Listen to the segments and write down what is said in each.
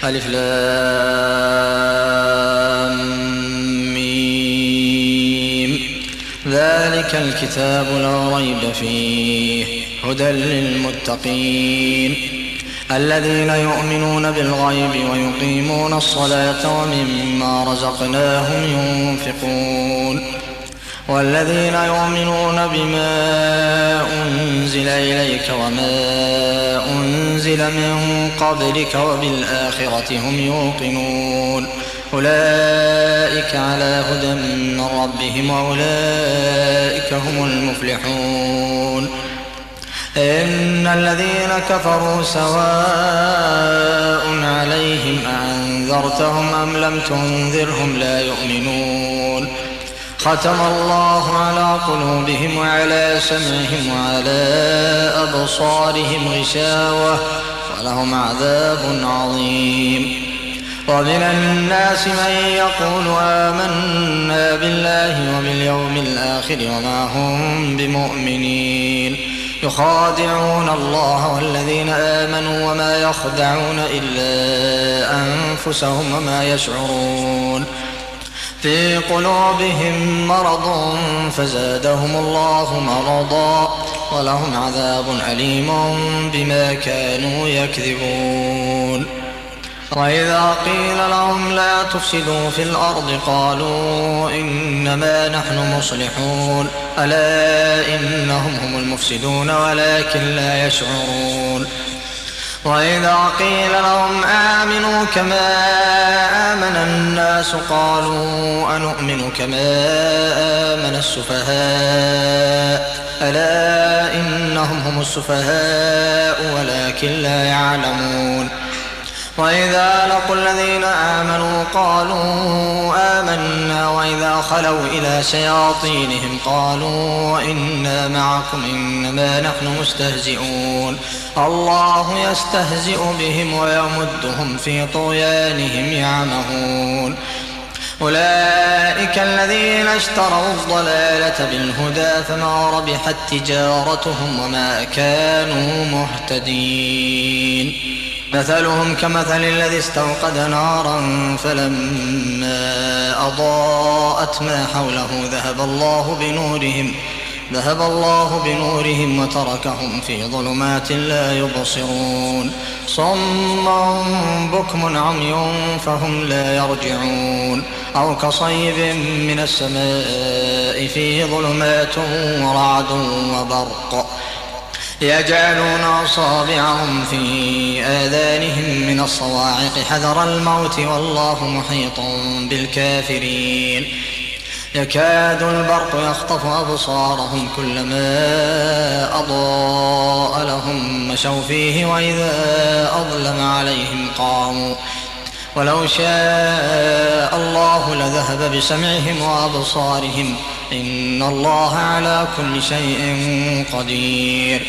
ألف لام ميم. ذلك الكتاب لا ريب فيه هدى للمتقين الذين يؤمنون بالغيب ويقيمون الصلاة ومما رزقناهم ينفقون والذين يؤمنون بما أنزل إليك وما أنزل من قبلك وبالآخرة هم يوقنون أولئك على هدى من ربهم وأولئك هم المفلحون. إن الذين كفروا سواء عليهم أأنذرتهم أم لم تنذرهم لا يؤمنون ختم الله على قلوبهم وعلى سمعهم وعلى أبصارهم غشاوة ولهم عذاب عظيم. ومن الناس من يقول آمنا بالله وباليوم الآخر وما هم بمؤمنين يخادعون الله والذين آمنوا وما يخدعون إلا أنفسهم وما يشعرون في قلوبهم مرض فزادهم الله مرضا ولهم عذاب أليم بما كانوا يكذبون. وإذا قيل لهم لا تفسدوا في الأرض قالوا إنما نحن مصلحون ألا إنهم هم المفسدون ولكن لا يشعرون. وإذا قيل لهم آمنوا كما آمن الناس قالوا أنؤمن كما آمن السفهاء ألا إنهم هم السفهاء ولكن لا يعلمون. وإذا لقوا الذين آمنوا قالوا آمنا وإذا خلوا إلى شياطينهم قالوا إنا معكم إنما نحن مستهزئون الله يستهزئ بهم ويمدهم في طغيانهم يعمهون. أولئك الذين اشتروا الضلالة بالهدى فما ربحت تجارتهم وما كانوا مهتدين. مثلهم كمثل الذي استوقد نارا فلما أضاءت ما حوله ذهب الله بنورهم وتركهم في ظلمات لا يبصرون صم بكم عمي فهم لا يرجعون أو كصيب من السماء فيه ظلمات ورعد وبرق يجعلون أصابعهم في آذانهم من الصواعق حذر الموت والله محيط بالكافرين يكاد البرق يخطف أبصارهم كلما أضاء لهم مشوا فيه وإذا أظلم عليهم قاموا ولو شاء الله لذهب بسمعهم وأبصارهم إن الله على كل شيء قدير.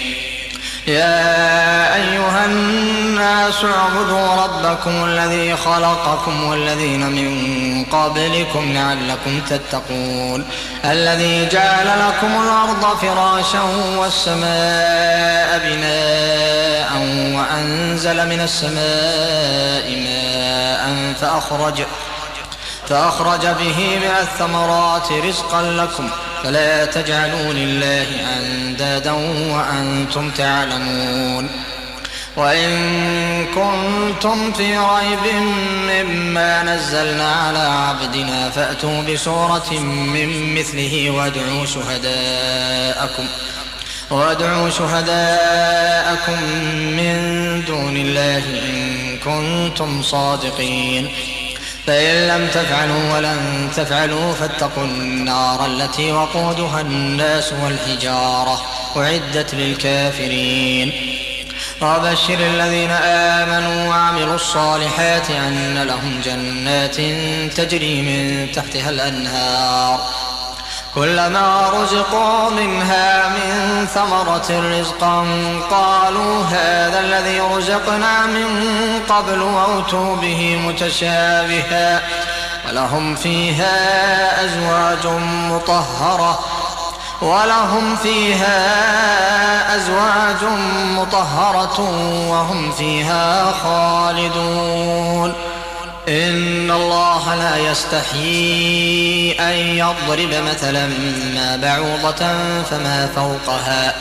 يا أيها الناس اعبدوا ربكم الذي خلقكم والذين من قبلكم لعلكم تتقون الذي جعل لكم الأرض فراشا والسماء بناء وأنزل من السماء ماء فأخرج به من الثمرات رزقا لكم فلا تجعلوا لله أندادا وأنتم تعلمون. وإن كنتم في ريب مما نزلنا على عبدنا فأتوا بسورة من مثله وادعوا شهداءكم من دون الله إن كنتم صادقين فإن لم تفعلوا ولن تفعلوا فاتقوا النار التي وقودها الناس والحجارة أعدت للكافرين. وبشر الذين آمنوا وعملوا الصالحات أن لهم جنات تجري من تحتها الأنهار كلما رزقوا منها من ثمرة رزقا قالوا هذا الذي رزقنا من قبل وأتوا به متشابها ولهم فيها أزواج مطهرة ولهم فيها أزواج مطهرة وهم فيها خالدون. إن الله لا يستحيي أن يضرب مثلا ما بعوضة فما فوقها،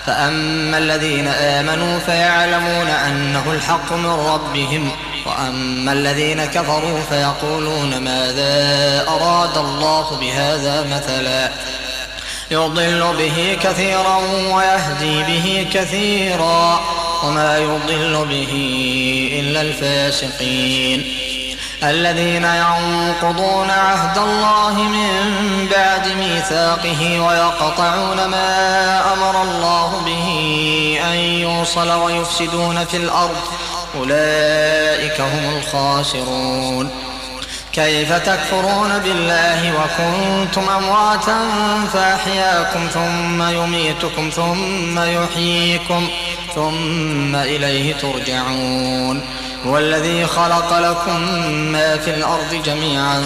فأما الذين آمنوا فيعلمون أنه الحق من ربهم، وأما الذين كفروا فيقولون ماذا أراد الله بهذا مثلا، يضل به كثيرا ويهدي به كثيرا، وما يضل به إلا الفاسقين الذين ينقضون عهد الله من بعد ميثاقه ويقطعون ما أمر الله به أن يوصل ويفسدون في الأرض، أولئك هم الخاسرون. كيف تكفرون بالله وكنتم أمواتا فأحياكم ثم يميتكم ثم يحييكم ثم إليه ترجعون. هو الذي خلق لكم ما في الأرض جميعا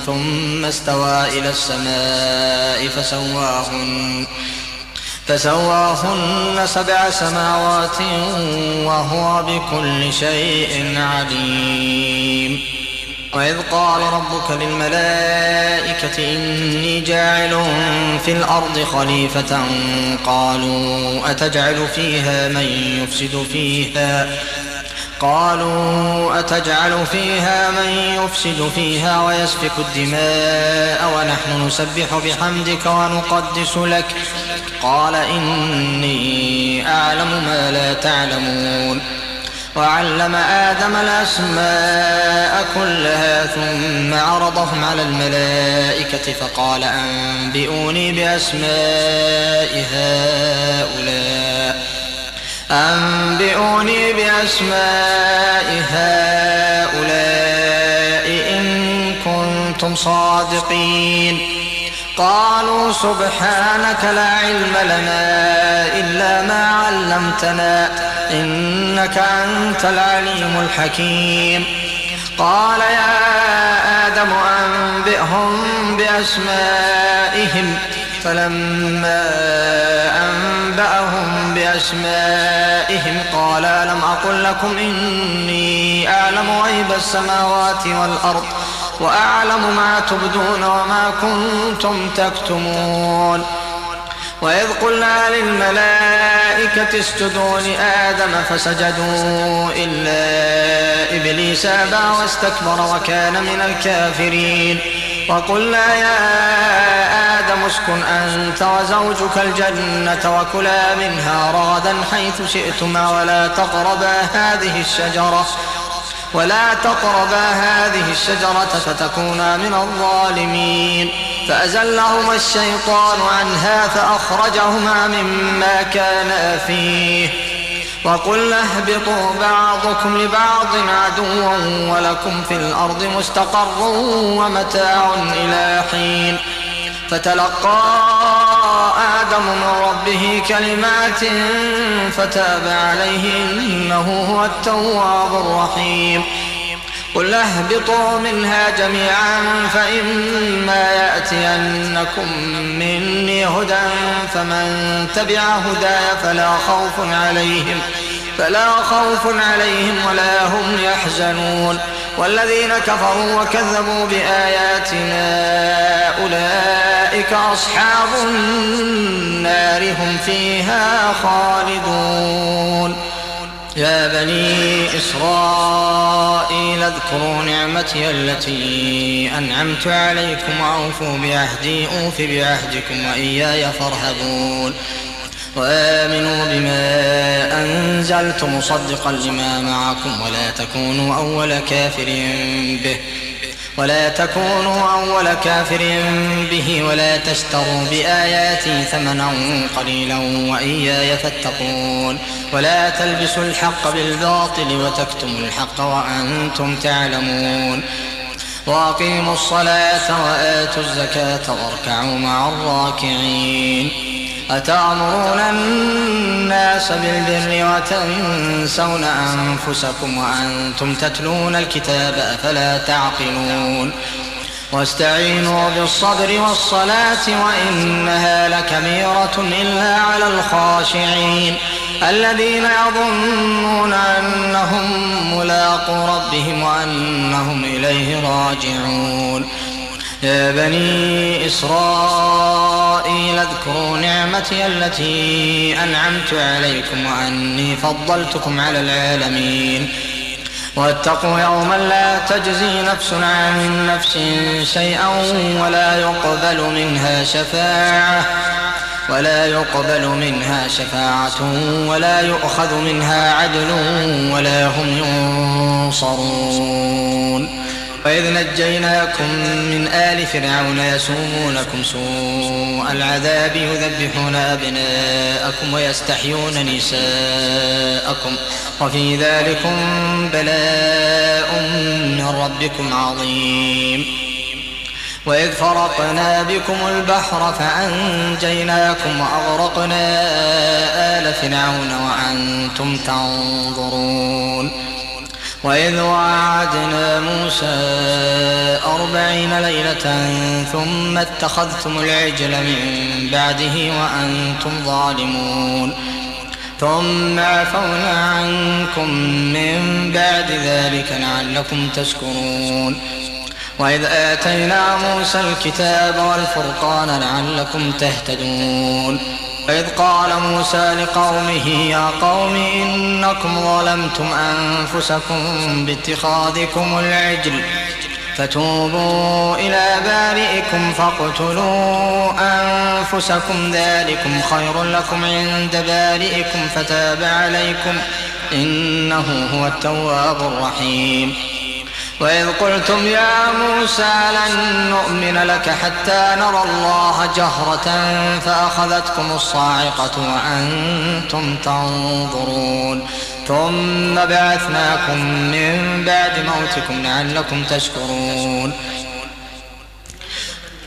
ثم استوى إلى السماء فسواهن 7 سماوات وهو بكل شيء عليم. وإذ قال ربك للملائكة إني جاعل في الأرض خليفة قالوا أتجعل فيها من يفسد فيها ويسفك الدماء ونحن نسبح بحمدك ونقدس لك قال إني أعلم ما لا تعلمون. وعلم آدم الأسماء كلها ثم عرضهم على الملائكة فقال أنبئوني بأسماء هؤلاء إن كنتم صادقين. قالوا سبحانك لا علم لنا إلا ما علمتنا إنك أنت العليم الحكيم. قال يا آدم أنبئهم بأسمائهم فلما أنبأهم بأسمائهم قال ألم أقل لكم إني أعلم غيب السماوات والأرض وأعلم ما تبدون وما كنتم تكتمون. وإذ قلنا للملائكة اسجدوا لآدم فسجدوا إلا إبليس أبى واستكبر وكان من الكافرين. وقلنا يا آدم اسكن أنت وزوجك الجنة وكلا منها رغدا حيث شئتما ولا تقربا هذه الشجرة فتكونا من الظالمين. فأزلهما الشيطان عنها فأخرجهما مما كانا فيه. وقلنا اهبطوا بعضكم لبعض عدو ولكم في الأرض مستقر ومتاع إلى حين. فتلقى آدم من ربه كلمات فتاب عليه إنه هو التواب الرحيم. قل اهبطوا منها جميعا فإما يأتينكم مني هدى فمن تبع هداي فلا خوف عليهم ولا هم يحزنون. والذين كفروا وكذبوا بآياتنا أولئك أصحاب النار هم فيها خالدون. يا بني إسرائيل اذكروا نعمتي التي أنعمت عليكم وأوفوا بعهدي أوف بعهدكم وإياي فارهبون. وآمنوا بما أنزلت مصدقا لما معكم ولا تكونوا أول كافر به ولا تشتروا بآياتي ثمنا قليلا وإياي فاتقون. ولا تلبسوا الحق بالباطل وتكتموا الحق وأنتم تعلمون. وأقيموا الصلاة وآتوا الزكاة واركعوا مع الراكعين. أتأمرون الناس بالبر وتنسون أنفسكم وأنتم تتلون الكتاب أفلا تعقلون. واستعينوا بالصبر والصلاة وإنها لكبيرة إلا على الخاشعين الذين يظنون أنهم ملاقو ربهم وأنهم إليه راجعون. يا بني إسرائيل اذكروا نعمتي التي أنعمت عليكم وأني فضلتكم على العالمين واتقوا يوما لا تجزي نفس عن نفس شيئا ولا يقبل منها شفاعة ولا يؤخذ منها عدل ولا هم ينصرون. وإذ نجيناكم من آل فرعون يسومونكم سوء العذاب يذبحون أبناءكم ويستحيون نساءكم وفي ذلكم بلاء من ربكم عظيم. وإذ فرقنا بكم البحر فأنجيناكم وأغرقنا آل فرعون وأنتم تنظرون. وإذ وعدنا موسى 40 ليلة ثم اتخذتم العجل من بعده وأنتم ظالمون ثم عفونا عنكم من بعد ذلك لعلكم تشكرون. وإذ آتينا موسى الكتاب والفرقان لعلكم تهتدون. وإذ قال موسى لقومه يا قوم إنكم ظلمتم أنفسكم باتخاذكم العجل فتوبوا إلى بارئكم فاقتلوا أنفسكم ذلكم خير لكم عند بارئكم فتاب عليكم إنه هو التواب الرحيم. وإذ قلتم يا موسى لن نؤمن لك حتى نرى الله جهرة فأخذتكم الصاعقة وأنتم تنظرون ثم بعثناكم من بعد موتكم لعلكم تشكرون.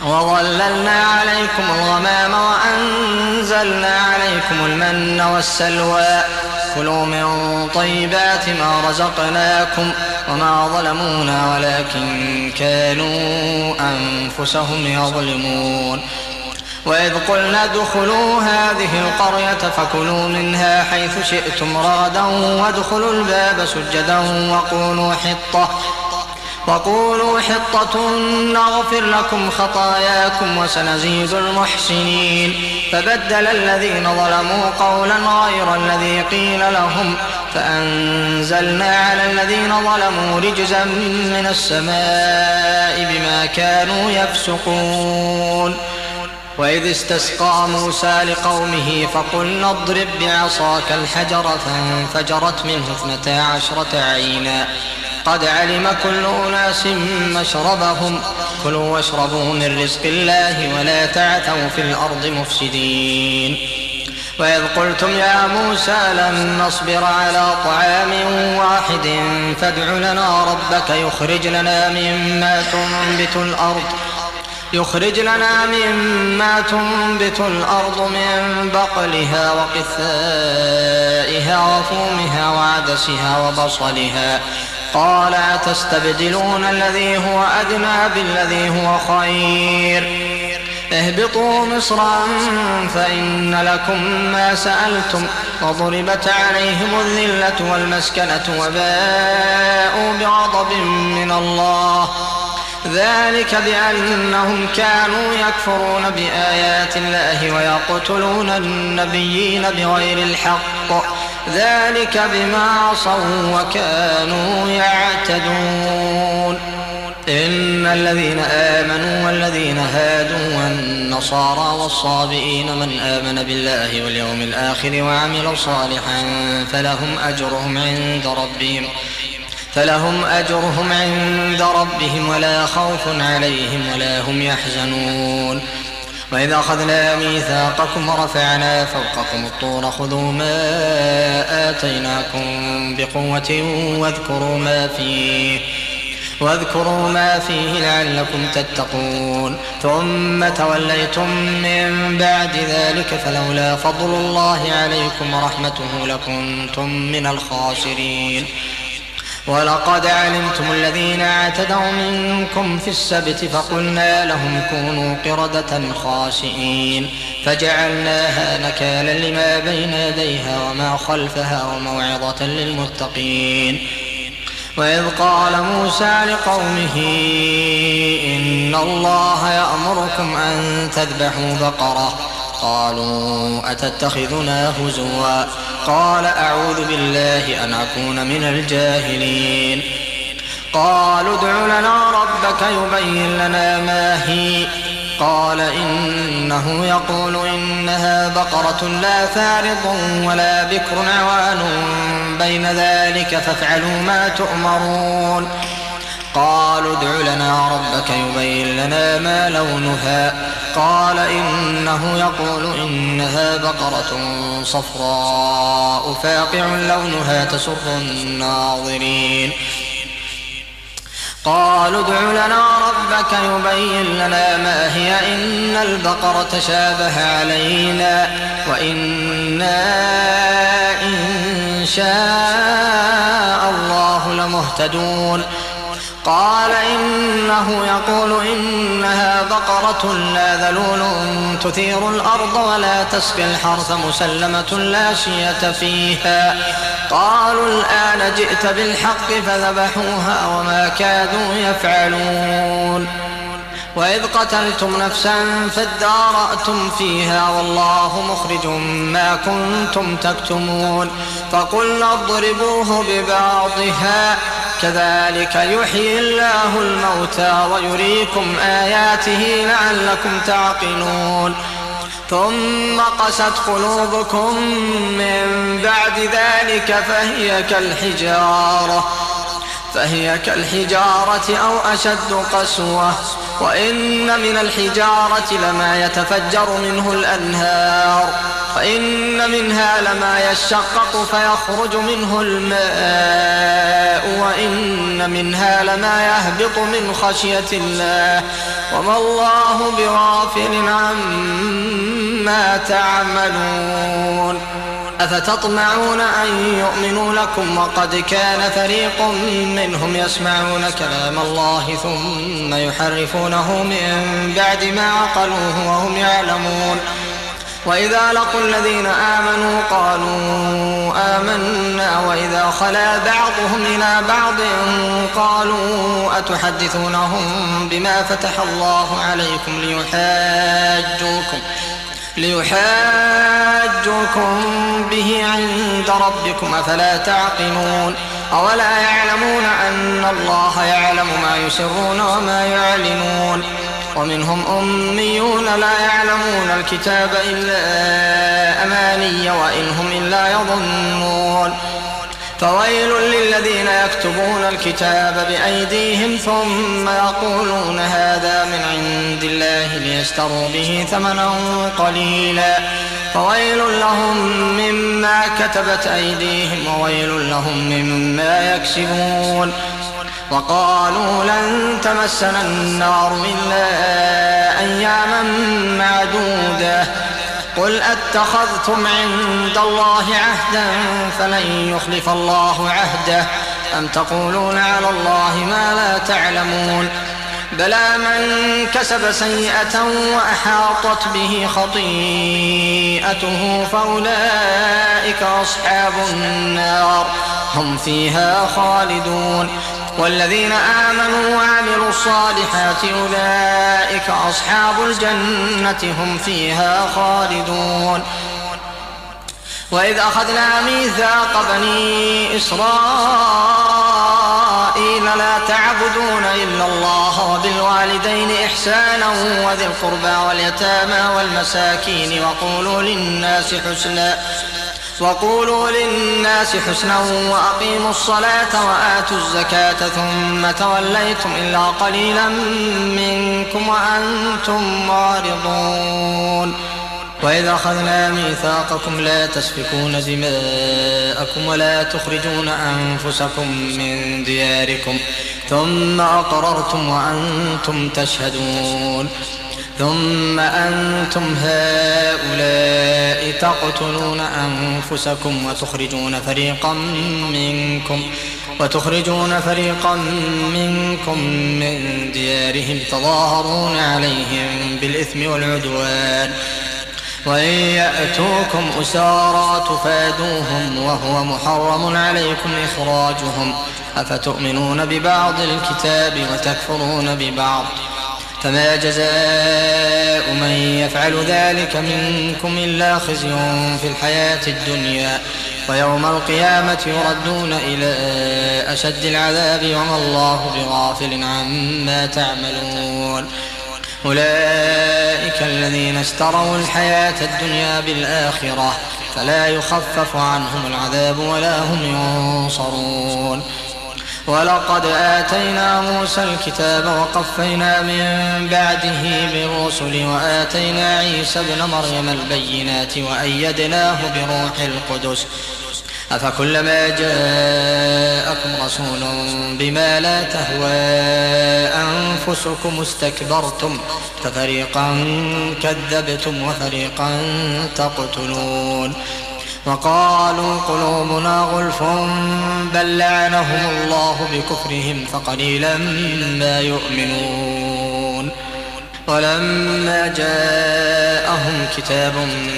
وظللنا عليكم الغمام وأنزلنا عليكم المن والسلوى كلوا من طيبات ما رزقناكم وما ظلمونا ولكن كانوا أنفسهم يظلمون. وإذ قلنا ادخلوا هذه القرية فكلوا منها حيث شئتم رغدا وادخلوا الباب سجدا وقولوا حطة نغفر لكم خطاياكم وسنزيد المحسنين. فبدل الذين ظلموا قولا غير الذي قيل لهم فأنزلنا على الذين ظلموا رجزا من السماء بما كانوا يفسقون. وإذ استسقى موسى لقومه فقلنا اضرب بعصاك الحجر فانفجرت منه 12 عينا قد علم كل أناس مشربهم كلوا واشربوا من رزق الله ولا تعثوا في الأرض مفسدين. وإذ قلتم يا موسى لن نصبر على طعام واحد فادع لنا ربك يخرج لنا مما تنبت الأرض من بقلها وقثائها وفومها وعدسها وبصلها قال أتستبدلون الذي هو أدنى بالذي هو خير اهبطوا مصرا فإن لكم ما سألتم وضربت عليهم الذلة والمسكنة وباءوا بغضب من الله ذلك بأنهم كانوا يكفرون بآيات الله ويقتلون النبيين بغير الحق ذلك بما عصوا وكانوا يعتدون. إن الذين آمنوا والذين هادوا والنصارى والصابئين من آمن بالله واليوم الآخر وعمل صالحا فلهم أجرهم عند ربهم ولا خوف عليهم ولا هم يحزنون. وإذا أخذنا ميثاقكم ورفعنا فوقكم الطور خذوا ما آتيناكم بقوة واذكروا ما فيه لعلكم تتقون ثم توليتم من بعد ذلك فلولا فضل الله عليكم ورحمته لكنتم من الخاسرين. ولقد علمتم الذين اعتدوا منكم في السبت فقلنا لهم كونوا قردة خاسئين فجعلناها نكالا لما بين يديها وما خلفها وموعظة للمتقين. وإذ قال موسى لقومه إن الله يأمركم أن تذبحوا بقرة قالوا أتتخذنا هزوا قال أعوذ بالله أن أكون من الجاهلين. قالوا ادع لنا ربك يبين لنا ما هي قال إنه يقول إنها بقرة لا فارض ولا بكر عوان بين ذلك فافعلوا ما تؤمرون. قالوا ادع لنا ربك يبين لنا ما لونها قال إنه يقول إنها بقرة صفراء فاقع لونها تسر الناظرين. قالوا ادع لنا ربك يبين لنا ما هي إن البقرة شابه علينا وإنا إن شاء الله لمهتدون. قال إنه يقول إنها بقرة لا ذلول تثير الأرض ولا تسقي الحرث مسلمة لا شية فيها. قالوا الآن جئت بالحق فذبحوها وما كادوا يفعلون. وإذ قتلتم نفسا فادارأتم فيها والله مخرج ما كنتم تكتمون. فقلنا اضربوه ببعضها كذلك يحيي الله الموتى ويريكم آياته لعلكم تعقلون. ثم قست قلوبكم من بعد ذلك فهي كالحجارة أو أشد قسوة وإن من الحجارة لما يتفجر منه الأنهار وإن منها لما يشقق فيخرج منه الماء وإن منها لما يهبط من خشية الله وما الله بغافل عما تعملون. أفتطمعون أن يؤمنوا لكم وقد كان فريق منهم يسمعون كلام الله ثم يحرفونه من بعد ما عقلوه وهم يعلمون. وإذا لقوا الذين آمنوا قالوا آمنا وإذا خلا بعضهم إلى بعض قالوا أتحدثونهم بما فتح الله عليكم ليحاجوكم به عند ربكم أفلا تعقلون. أولا يعلمون أن الله يعلم ما يسرون وما يعلنون. ومنهم أميون لا يعلمون الكتاب إلا أماني وإن هم إلا يظنون. فويل للذين يكتبون الكتاب بأيديهم ثم يقولون هذا من عند الله ليشتروا به ثمنا قليلا فويل لهم مما كتبت أيديهم وويل لهم مما يكسبون. وقالوا لن تمسنا النار إلا أياما معدودة قل أتخذتم عند الله عهدا فلن يخلف الله عهده أم تقولون على الله ما لا تعلمون. بلى من كسب سيئة وأحاطت به خطيئته فأولئك أصحاب النار هم فيها خالدون. والذين آمنوا وعملوا الصالحات أولئك أصحاب الجنة هم فيها خالدون. وإذ أخذنا ميثاق بني إسرائيل لا تعبدون إلا الله وبالوالدين إحسانا وذي القربى واليتامى والمساكين وقولوا للناس حسنا وأقيموا الصلاة وآتوا الزكاة ثم توليتم إلا قليلا منكم وأنتم معرضون. وإذ أخذنا ميثاقكم لا تسفكون دماءكم ولا تخرجون أنفسكم من دياركم ثم أقررتم وأنتم تشهدون. ثم أنتم هؤلاء تقتلون أنفسكم وتخرجون فريقا منكم وتخرجون فريقا منكم من ديارهم تظاهرون عليهم بالإثم والعدوان وإن يأتوكم أسارى تفادوهم وهو محرم عليكم إخراجهم أفتؤمنون ببعض الكتاب وتكفرون ببعض فما جزاء من يفعل ذلك منكم إلا خزي في الحياة الدنيا ويوم القيامة يردون إلى أشد العذاب وما الله بغافل عما تعملون أولئك الذين اشتروا الحياة الدنيا بالآخرة فلا يخفف عنهم العذاب ولا هم ينصرون ولقد آتينا موسى الكتاب وقفينا من بعده بالرسل وآتينا عيسى ابن مريم البينات وأيدناه بروح القدس أفكلما جاءكم رسول بما لا تهوى أنفسكم استكبرتم ففريقا كذبتم وفريقا تقتلون وقالوا قلوبنا غلف بل لعنهم الله بكفرهم فقليلا ما يؤمنون ولما جاءهم كتاب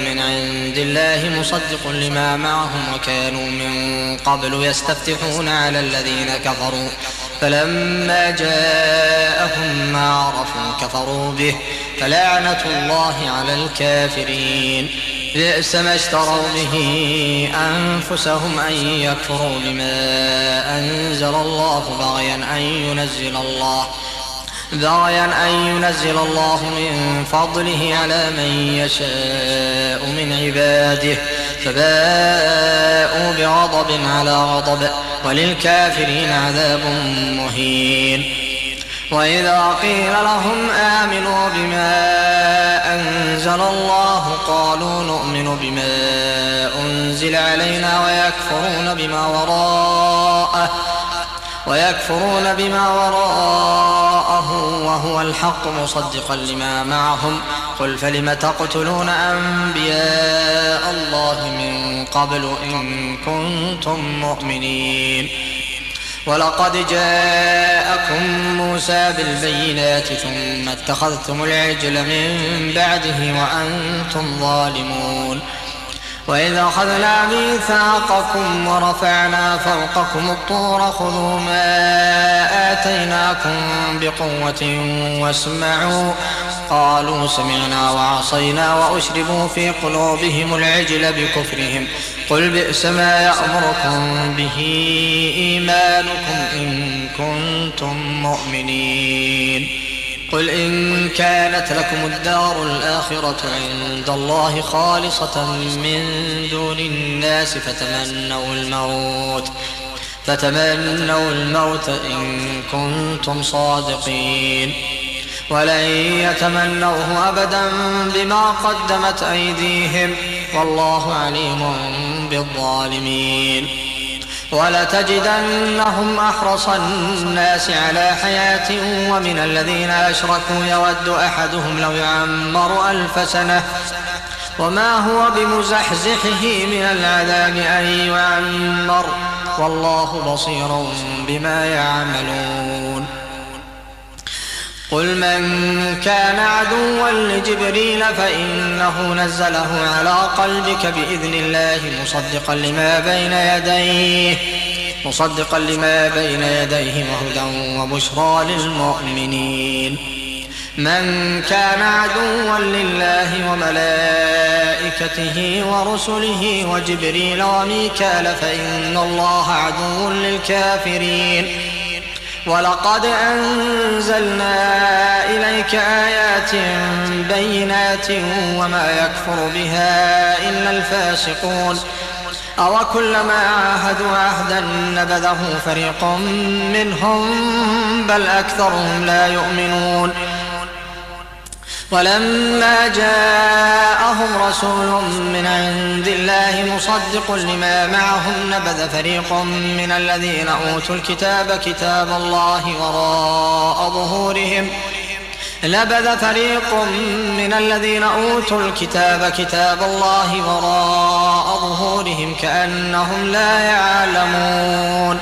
من عند الله مصدق لما معهم وكانوا من قبل يستفتحون على الذين كفروا فلما جاءهم ما عرفوا كفروا به فلعنة الله على الكافرين بئس ما اشتروا به أنفسهم أن يكفروا بما أنزل الله بغيا أن ينزل الله من فضله على من يشاء من عباده فباءوا بغضب على غضب وللكافرين عذاب مهين وإذا قيل لهم آمنوا بما أنزل الله قالوا نؤمن بما أنزل علينا ويكفرون بما وراءه وهو الحق مصدقا لما معهم قل فلم تقتلون أنبياء الله من قبل إن كنتم مؤمنين ولقد جاءكم موسى بالبينات ثم اتخذتم العجل من بعده وأنتم ظالمون وإذا أخذنا ميثاقكم ورفعنا فوقكم الطور خذوا ما آتيناكم بقوة واسمعوا قالوا سمعنا وعصينا وأشربوا في قلوبهم العجل بكفرهم قل بئس ما يأمركم به إيمانكم إن كنتم مؤمنين قل إن كانت لكم الدار الآخرة عند الله خالصة من دون الناس فتمنوا الموت إن كنتم صادقين ولن يتمنوه أبدا بما قدمت أيديهم والله عليم بالظالمين ولتجدنهم أحرص الناس على حياة ومن الذين أشركوا يود أحدهم لو يعمر 1000 سنة وما هو بمزحزحه من العذاب أن يعمر والله بصير بما يعملون قل من كان عدوا لجبريل فإنه نزله على قلبك بإذن الله مصدقا لما بين يديه وهدى وبشرى للمؤمنين من كان عدوا لله وملائكته ورسله وجبريل وميكال فإن الله عدو للكافرين ولقد أنزلنا إليك آيات بينات وما يكفر بها إلا الفاسقون أوكلما عاهدوا عهدا نبذه فريق منهم بل أكثرهم لا يؤمنون ولما جاءهم رسول من عند الله مصدق لما معهم نبذ فريق من الذين أوتوا الكتاب كتاب الله وراء ظهورهم كتاب الله وراء ظهورهم كأنهم لا يعلمون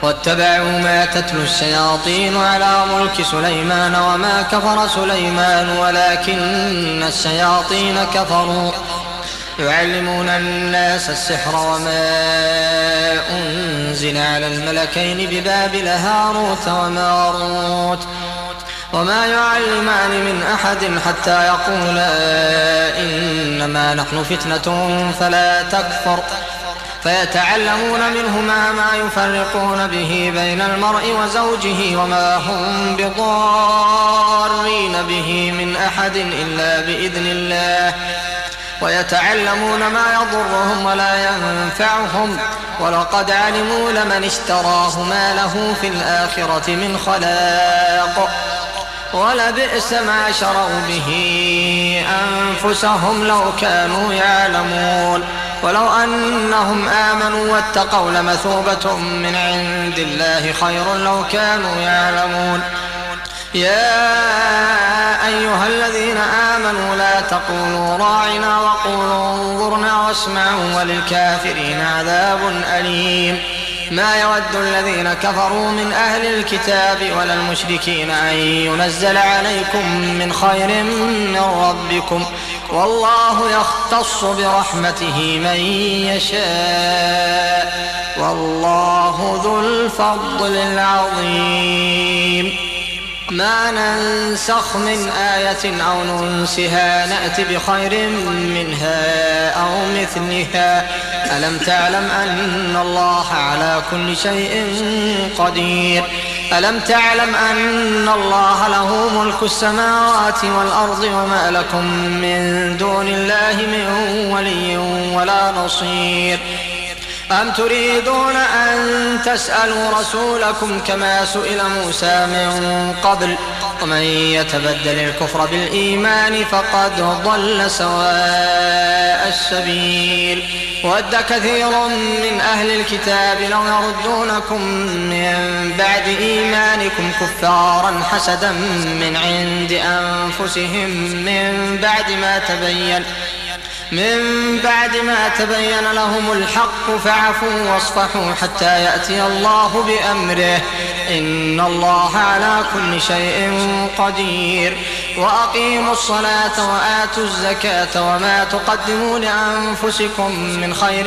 واتبعوا ما تتلو الشياطين على ملك سليمان وما كفر سليمان ولكن الشياطين كفروا يعلمون الناس السحر وما أنزل على الملكين ببابل هاروت وماروت وما يعلمان من أحد حتى يقولا إنما نحن فتنة فلا تكفر فيتعلمون منهما ما يفرقون به بين المرء وزوجه وما هم بضارين به من أحد إلا بإذن الله ويتعلمون ما يضرهم ولا ينفعهم ولقد علموا لمن اشتراه ما له في الآخرة من خلاق ولبئس ما شروا به أنفسهم لو كانوا يعلمون ولو أنهم آمنوا واتقوا لمثوبة من عند الله خير لو كانوا يعلمون يا أيها الذين آمنوا لا تقولوا راعنا وقولوا انظرنا واسمعوا وللكافرين عذاب أليم ما يود الذين كفروا من أهل الكتاب ولا المشركين أن ينزل عليكم من خير من ربكم والله يختص برحمته من يشاء والله ذو الفضل العظيم ما ننسخ من آية أو ننسها نأت بخير منها أو مثلها ألم تعلم أن الله على كل شيء قدير ألم تعلم أن الله له ملك السماوات والأرض وما لكم من دون الله من ولي ولا نصير أم تريدون أن تسألوا رسولكم كما سئل موسى من قبل ومن يتبدل الكفر بالإيمان فقد ضل سواء السبيل ود كثير من أهل الكتاب لو يردونكم من بعد إيمانكم كفارا حسدا من عند أنفسهم من بعد ما تبين لهم الحق فاعفوا واصفحوا حتى يأتي الله بأمره إن الله على كل شيء قدير وأقيموا الصلاة وآتوا الزكاة وما تقدموا لأنفسكم من خير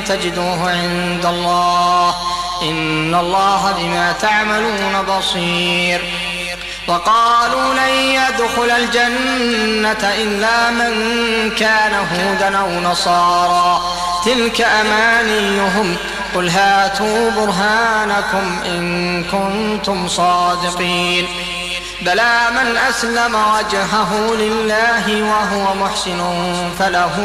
تجدوه عند الله إن الله بما تعملون بصير وقالوا لن يدخل الجنة إلا من كان هودا أو نصارى تلك أمانيهم قل هاتوا برهانكم إن كنتم صادقين بلى من أسلم وجهه لله وهو محسن فله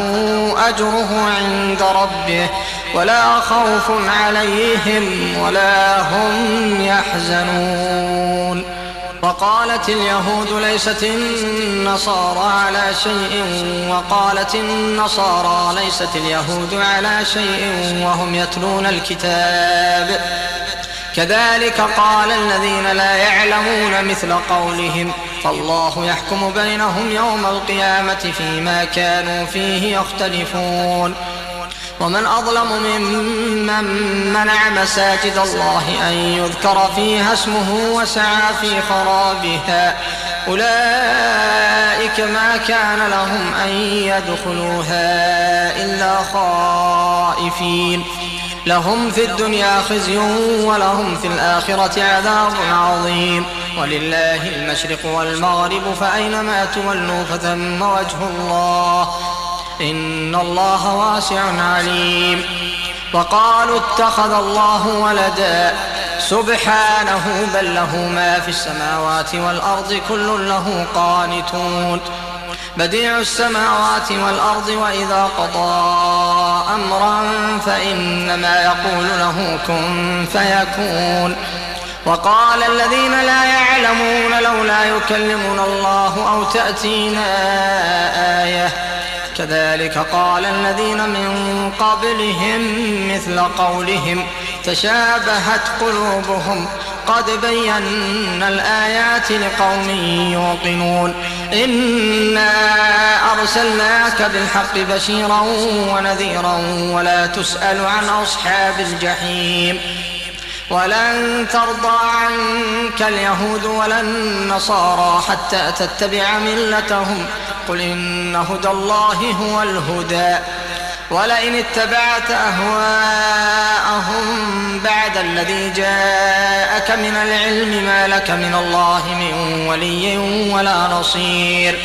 أجره عند ربه ولا خوف عليهم ولا هم يحزنون وقالت اليهود ليست النصارى على شيء وقالت النصارى ليست اليهود على شيء وهم يتلون الكتاب كذلك قال الذين لا يعلمون مثل قولهم فالله يحكم بينهم يوم القيامة فيما كانوا فيه يختلفون ومن أظلم ممن منع مساجد الله أن يذكر فيها اسمه وسعى في خرابها أولئك ما كان لهم أن يدخلوها إلا خائفين لهم في الدنيا خزي ولهم في الآخرة عذاب عظيم ولله المشرق والمغرب فأينما تولوا فثم وجه الله إن الله واسع عليم وقالوا اتخذ الله ولدا سبحانه بل له ما في السماوات والأرض كل له قانتون بديع السماوات والأرض وإذا قضى أمرا فإنما يقول له كن فيكون وقال الذين لا يعلمون لولا يكلمنا الله أو تأتينا آية كذلك قال الذين من قبلهم مثل قولهم تشابهت قلوبهم قد بينا الآيات لقوم يوقنون إنا أرسلناك بالحق بشيرا ونذيرا ولا تسأل عن أصحاب الجحيم ولن ترضى عنك اليهود ولا النصارى حتى تتبع ملتهم قل إن هدى الله هو الهدى ولئن اتبعت أهواءهم بعد الذي جاءك من العلم ما لك من الله من ولي ولا نصير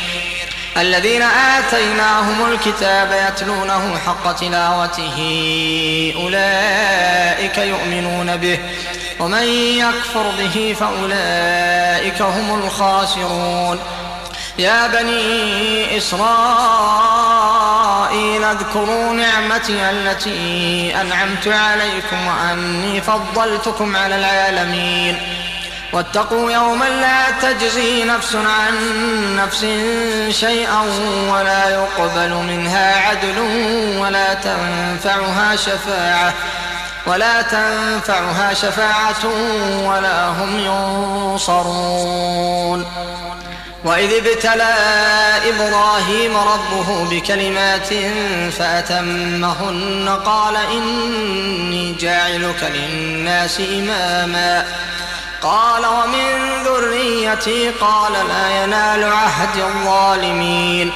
الذين آتيناهم الكتاب يتلونه حق تلاوته أولئك يؤمنون به ومن يكفر به فأولئك هم الخاسرون يا بني إسرائيل اذكروا نعمتي التي أنعمت عليكم وأني فضلتكم على العالمين واتقوا يوما لا تجزي نفس عن نفس شيئا ولا يقبل منها عدل ولا تنفعها شفاعة ولا هم ينصرون وإذ ابتلى إبراهيم ربه بكلمات فأتمهن قال إني جاعلك للناس إماما قال ومن ذريتي قال لا ينال عهد الظالمين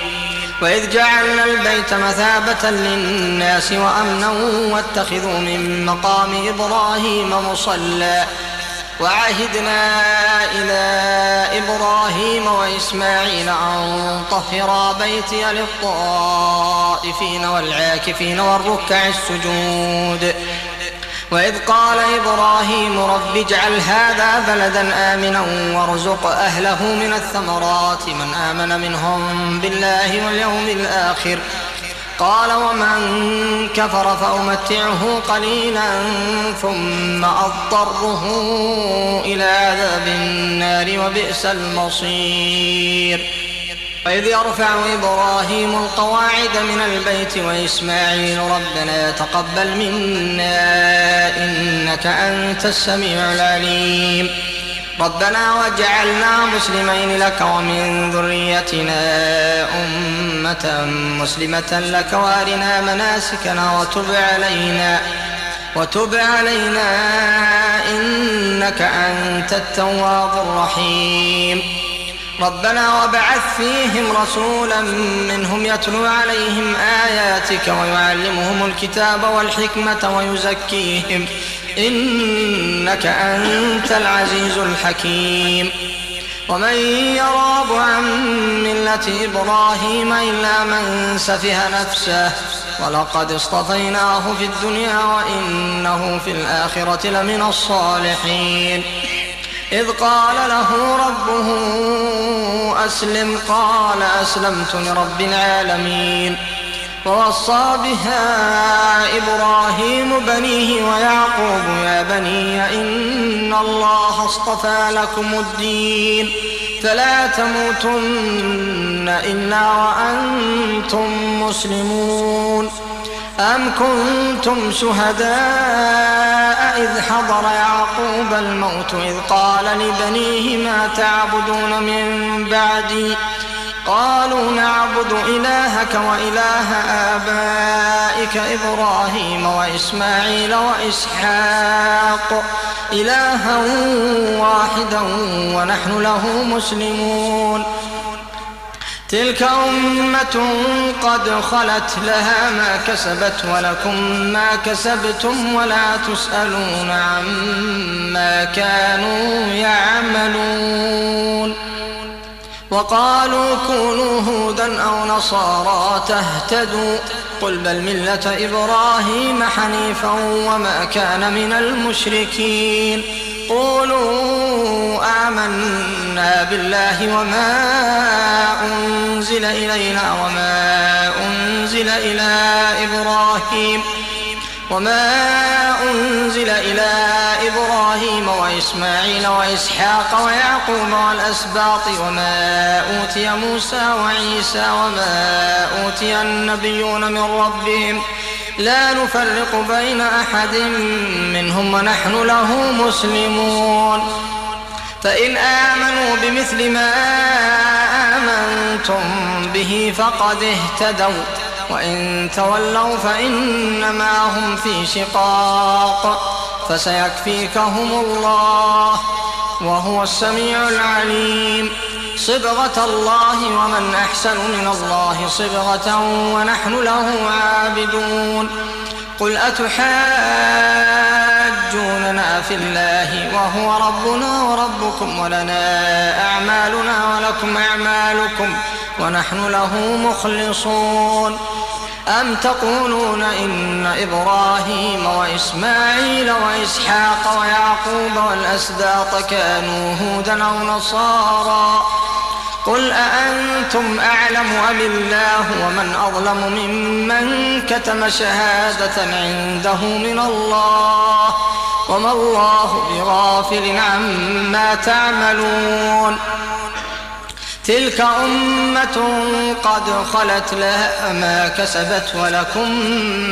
وإذ جعلنا البيت مثابة للناس وأمنا واتخذوا من مقام إبراهيم مصلى وعهدنا إلى إبراهيم وإسماعيل أن طهرا بيتي للطائفين والعاكفين والركع السجود وإذ قال إبراهيم رب اجعل هذا بلدا آمنا وارزق أهله من الثمرات من آمن منهم بالله واليوم الآخر قال ومن كفر فأمتعه قليلا ثم أضطره إلى عذاب النار وبئس المصير وإذ يرفع إبراهيم القواعد من البيت وإسماعيل ربنا تقبل منا إنك أنت السميع العليم ربنا واجعلنا مسلمين لك ومن ذريتنا أمة مسلمة لك وارنا مناسكنا وتب علينا إنك أنت التواب الرحيم ربنا وابعث فيهم رسولا منهم يتلو عليهم آياتك ويعلمهم الكتاب والحكمة ويزكيهم إنك أنت العزيز الحكيم ومن يرغب عن ملة إبراهيم إلا من سفه نفسه ولقد اصطفيناه في الدنيا وإنه في الآخرة لمن الصالحين إذ قال له ربه أسلم قال أسلمت لرب العالمين ووصى بها إبراهيم بنيه ويعقوب يا بني إن الله اصطفى لكم الدين فلا تموتن إلا وأنتم مسلمون أم كنتم شهداء إذ حضر يعقوب الموت إذ قال لبنيه ما تعبدون من بعدي قالوا نعبد إلهك وإله آبائك إبراهيم وإسماعيل وإسحاق إلها واحدا ونحن له مسلمون تلك أمة قد خلت لها ما كسبت ولكم ما كسبتم ولا تسألون عما كانوا يعملون وقالوا كونوا هودا أو نصارى تهتدوا قل بل ملة إبراهيم حنيفا وما كان من المشركين قولوا آمنا بالله وما أنزل إلينا وما أنزل إلى إبراهيم وإسماعيل وإسحاق ويعقوب والأسباط وما أوتي موسى وعيسى وما أوتي النبيون من ربهم لا نفرق بين أحد منهم ونحن له مسلمون فإن آمنوا بمثل ما آمنتم به فقد اهتدوا وإن تولوا فإنما هم في شقاق فسيكفيكهم الله وهو السميع العليم. صبغة الله ومن أحسن من الله صبغة ونحن له عابدون. قل أتحاجوننا في الله وهو ربنا وربكم ولنا أعمالنا ولكم أعمالكم ونحن له مخلصون. أم تقولون إن إبراهيم وإسماعيل وإسحاق ويعقوب والأسباط كانوا هودا أو نصارى؟ قل أأنتم أعلم أم الله؟ ومن أظلم ممن كتم شهادة عنده من الله وما الله بغافل عما تعملون. تلك أمة قد خلت لها ما كسبت ولكم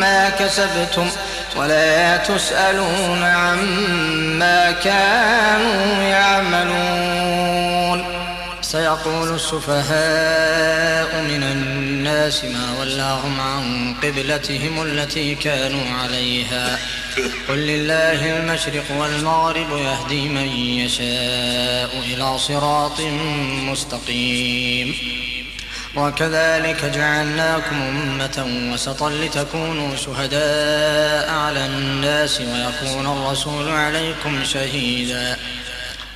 ما كسبتم ولا تسألون عما كانوا يعملون. سيقول السفهاء من الناس ما ولاهم عن قبلتهم التي كانوا عليها قل لله المشرق والمغرب يهدي من يشاء إلى صراط مستقيم. وكذلك جعلناكم أمة وسطا لتكونوا شهداء على الناس ويكون الرسول عليكم شهيدا.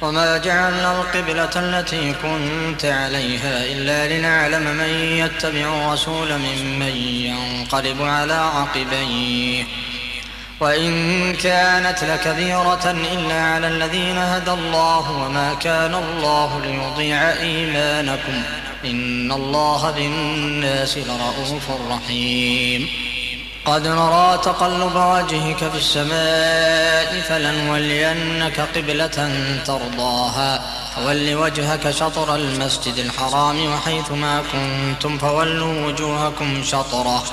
وما جعلنا القبلة التي كنت عليها إلا لنعلم من يتبع الرسول ممن ينقلب على عقبيه وإن كانت لكبيرة إلا على الذين هدى الله وما كان الله ليضيع إيمانكم إن الله بالناس لرءوف رحيم. قد نرى تقلب وجهك في السماء فلنولينك قبلة ترضاها فول وجهك شطر المسجد الحرام وحيثما كنتم فولوا وجوهكم شطره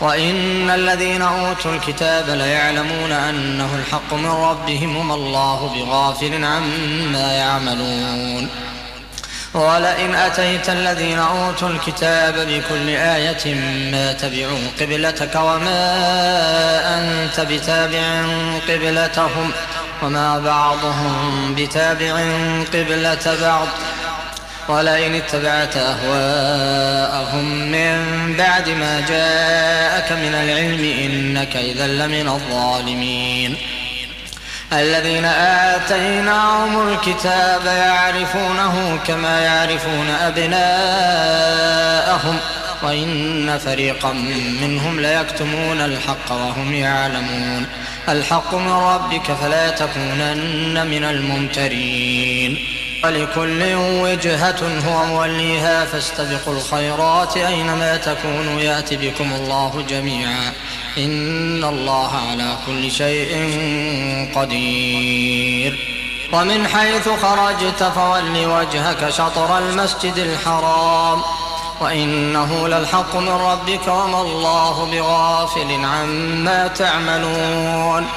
وإن الذين أوتوا الكتاب ليعلمون أنه الحق من ربهم وما الله بغافل عما يعملون. ولئن أتيت الذين أوتوا الكتاب بكل آية ما تبعوا قبلتك وما أنت بتابع قبلتهم وما بعضهم بتابع قبلة بعض ولئن اتبعت أهواءهم من بعد ما جاءك من العلم إنك إذا لمن الظالمين. الذين آتيناهم الكتاب يعرفونه كما يعرفون أبناءهم وإن فريقا منهم ليكتمون الحق وهم يعلمون. الحق من ربك فلا تكونن من الممترين. ولكل وجهة هو موليها فاستبقوا الخيرات أينما تكونوا يأت بكم الله جميعا إن الله على كل شيء قدير. ومن حيث خرجت فول وجهك شطر المسجد الحرام وإنه للحق من ربك وما الله بغافل عما تعملون.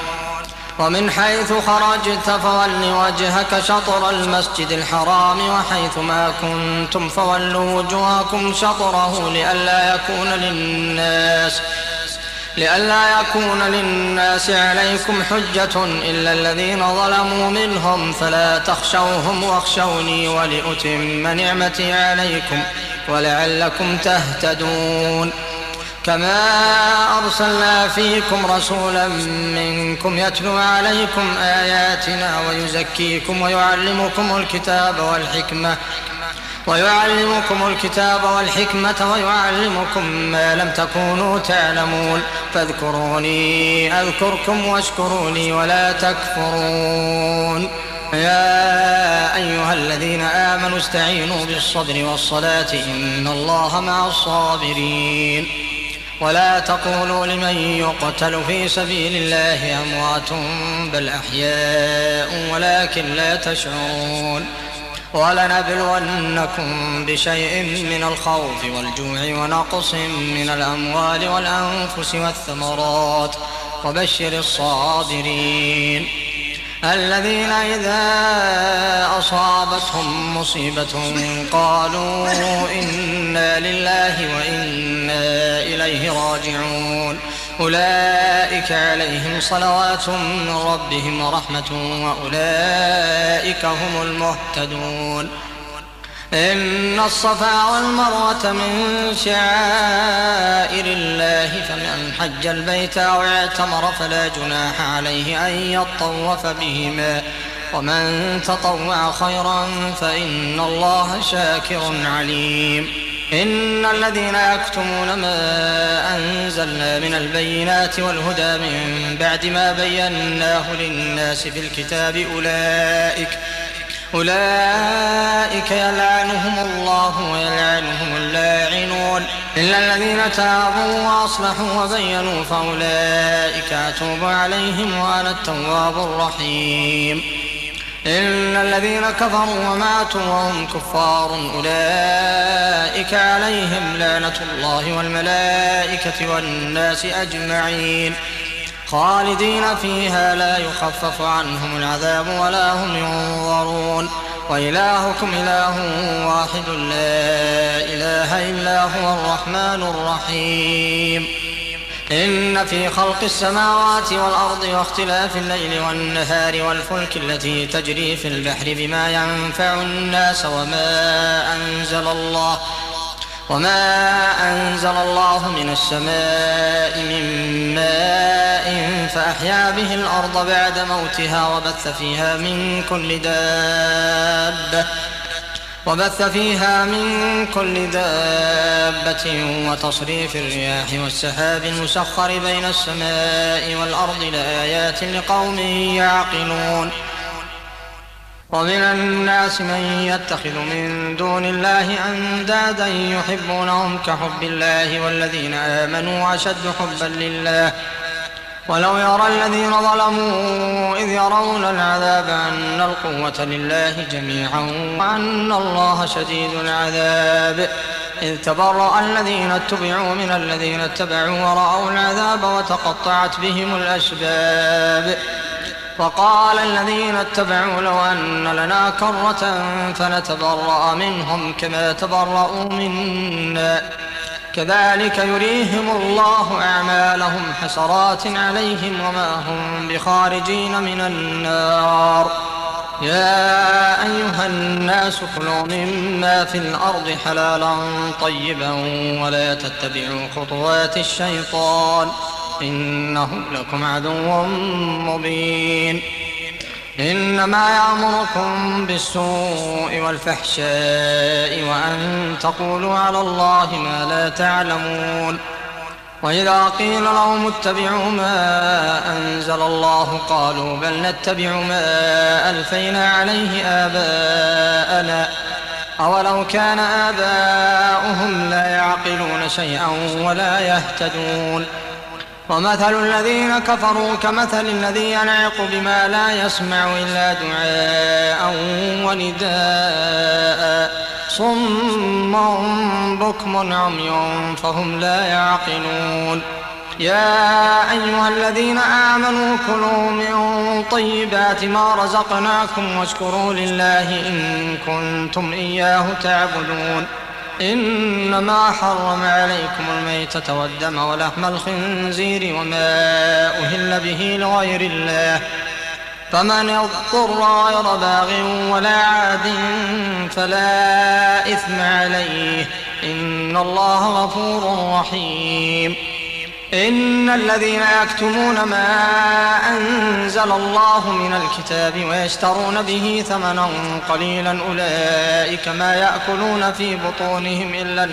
ومن حيث خرجت فول وجهك شطر المسجد الحرام وحيثما كنتم فولوا وجوهكم شطره لئلا يكون للناس عليكم حجة إلا الذين ظلموا منهم فلا تخشوهم واخشوني ولأتم نعمتي عليكم ولعلكم تهتدون. كما أرسلنا فيكم رسولا منكم يتلو عليكم آياتنا ويزكيكم ويعلمكم الكتاب والحكمة ويعلمكم ما لم تكونوا تعلمون فاذكروني أذكركم واشكروا لي ولا تكفرون. يا أيها الذين آمنوا استعينوا بالصبر والصلاة إن الله مع الصابرين. ولا تقولوا لمن يقتل في سبيل الله أموات بل أحياء ولكن لا تشعرون. ولنبلونكم بشيء من الخوف والجوع ونقص من الأموال والأنفس والثمرات وبشر الصابرين الذين إذا أصابتهم مصيبة قالوا إنا لله وإنا إليه راجعون أولئك عليهم صلوات من ربهم ورحمة وأولئك هم المهتدون. إن الصفا والمروة من شعائر الله فمن حج البيت أو اعتمر فلا جناح عليه أن يطوف بهما ومن تطوع خيرا فإن الله شاكر عليم. إن الذين يكتمون ما أنزلنا من البينات والهدى من بعد ما بيناه للناس في الكتاب أولئك يلعنهم الله ويلعنهم اللاعنون إلا الذين تابوا وأصلحوا وبينوا فأولئك أتوب عليهم وأنا التواب الرحيم. إن الذين كفروا وماتوا وهم كفار أولئك عليهم لعنة الله والملائكة والناس أجمعين خالدين فيها لا يخفف عنهم العذاب ولا هم ينظرون. وإلهكم إله واحد لا إله إلا هو الرحمن الرحيم. إن في خلق السماوات والأرض واختلاف الليل والنهار والفلك التي تجري في البحر بما ينفع الناس وما أنزل الله من السماء من ماء فأحيا به الأرض بعد موتها وبث فيها من كل دابة وتصريف الرياح والسحاب المسخر بين السماء والأرض لآيات لقوم يعقلون. ومن الناس من يتخذ من دون الله أندادا يحبونهم كحب الله والذين آمنوا أشد حبا لله ولو يرى الذين ظلموا إذ يرون العذاب أن القوة لله جميعا وأن الله شديد العذاب إذ تبرأ الذين اتبعوا من الذين اتبعوا ورأوا العذاب وتقطعت بهم الأسباب وقال الذين اتبعوا لو أن لنا كرة فنتبرأ منهم كما تبرأوا منا كذلك يريهم الله أعمالهم حسرات عليهم وما هم بخارجين من النار. يا أيها الناس كلوا مما في الأرض حلالا طيبا ولا تتبعوا خطوات الشيطان إنه لكم عدو مبين. إنما يأمركم بالسوء والفحشاء وأن تقولوا على الله ما لا تعلمون. وإذا قيل لهم اتبعوا ما أنزل الله قالوا بل نتبع ما ألفينا عليه آباءنا أولو كان آباؤهم لا يعقلون شيئا ولا يهتدون. ومثل الذين كفروا كمثل الذي ينعق بما لا يسمع إلا دعاء ونداء صم بكم عمي فهم لا يعقلون. يا أيها الذين آمنوا كلوا من طيبات ما رزقناكم واشكروا لله إن كنتم إياه تعبدون. إنما حرم عليكم الميتة والدم ولحم الخنزير وما أهل به لغير الله فمن اضطر غير باغ ولا عاد فلا إثم عليه إن الله غفور رحيم. إن الذين يكتمون ما أنزل الله من الكتاب ويشترون به ثمنا قليلا أولئك ما يأكلون في بطونهم إلا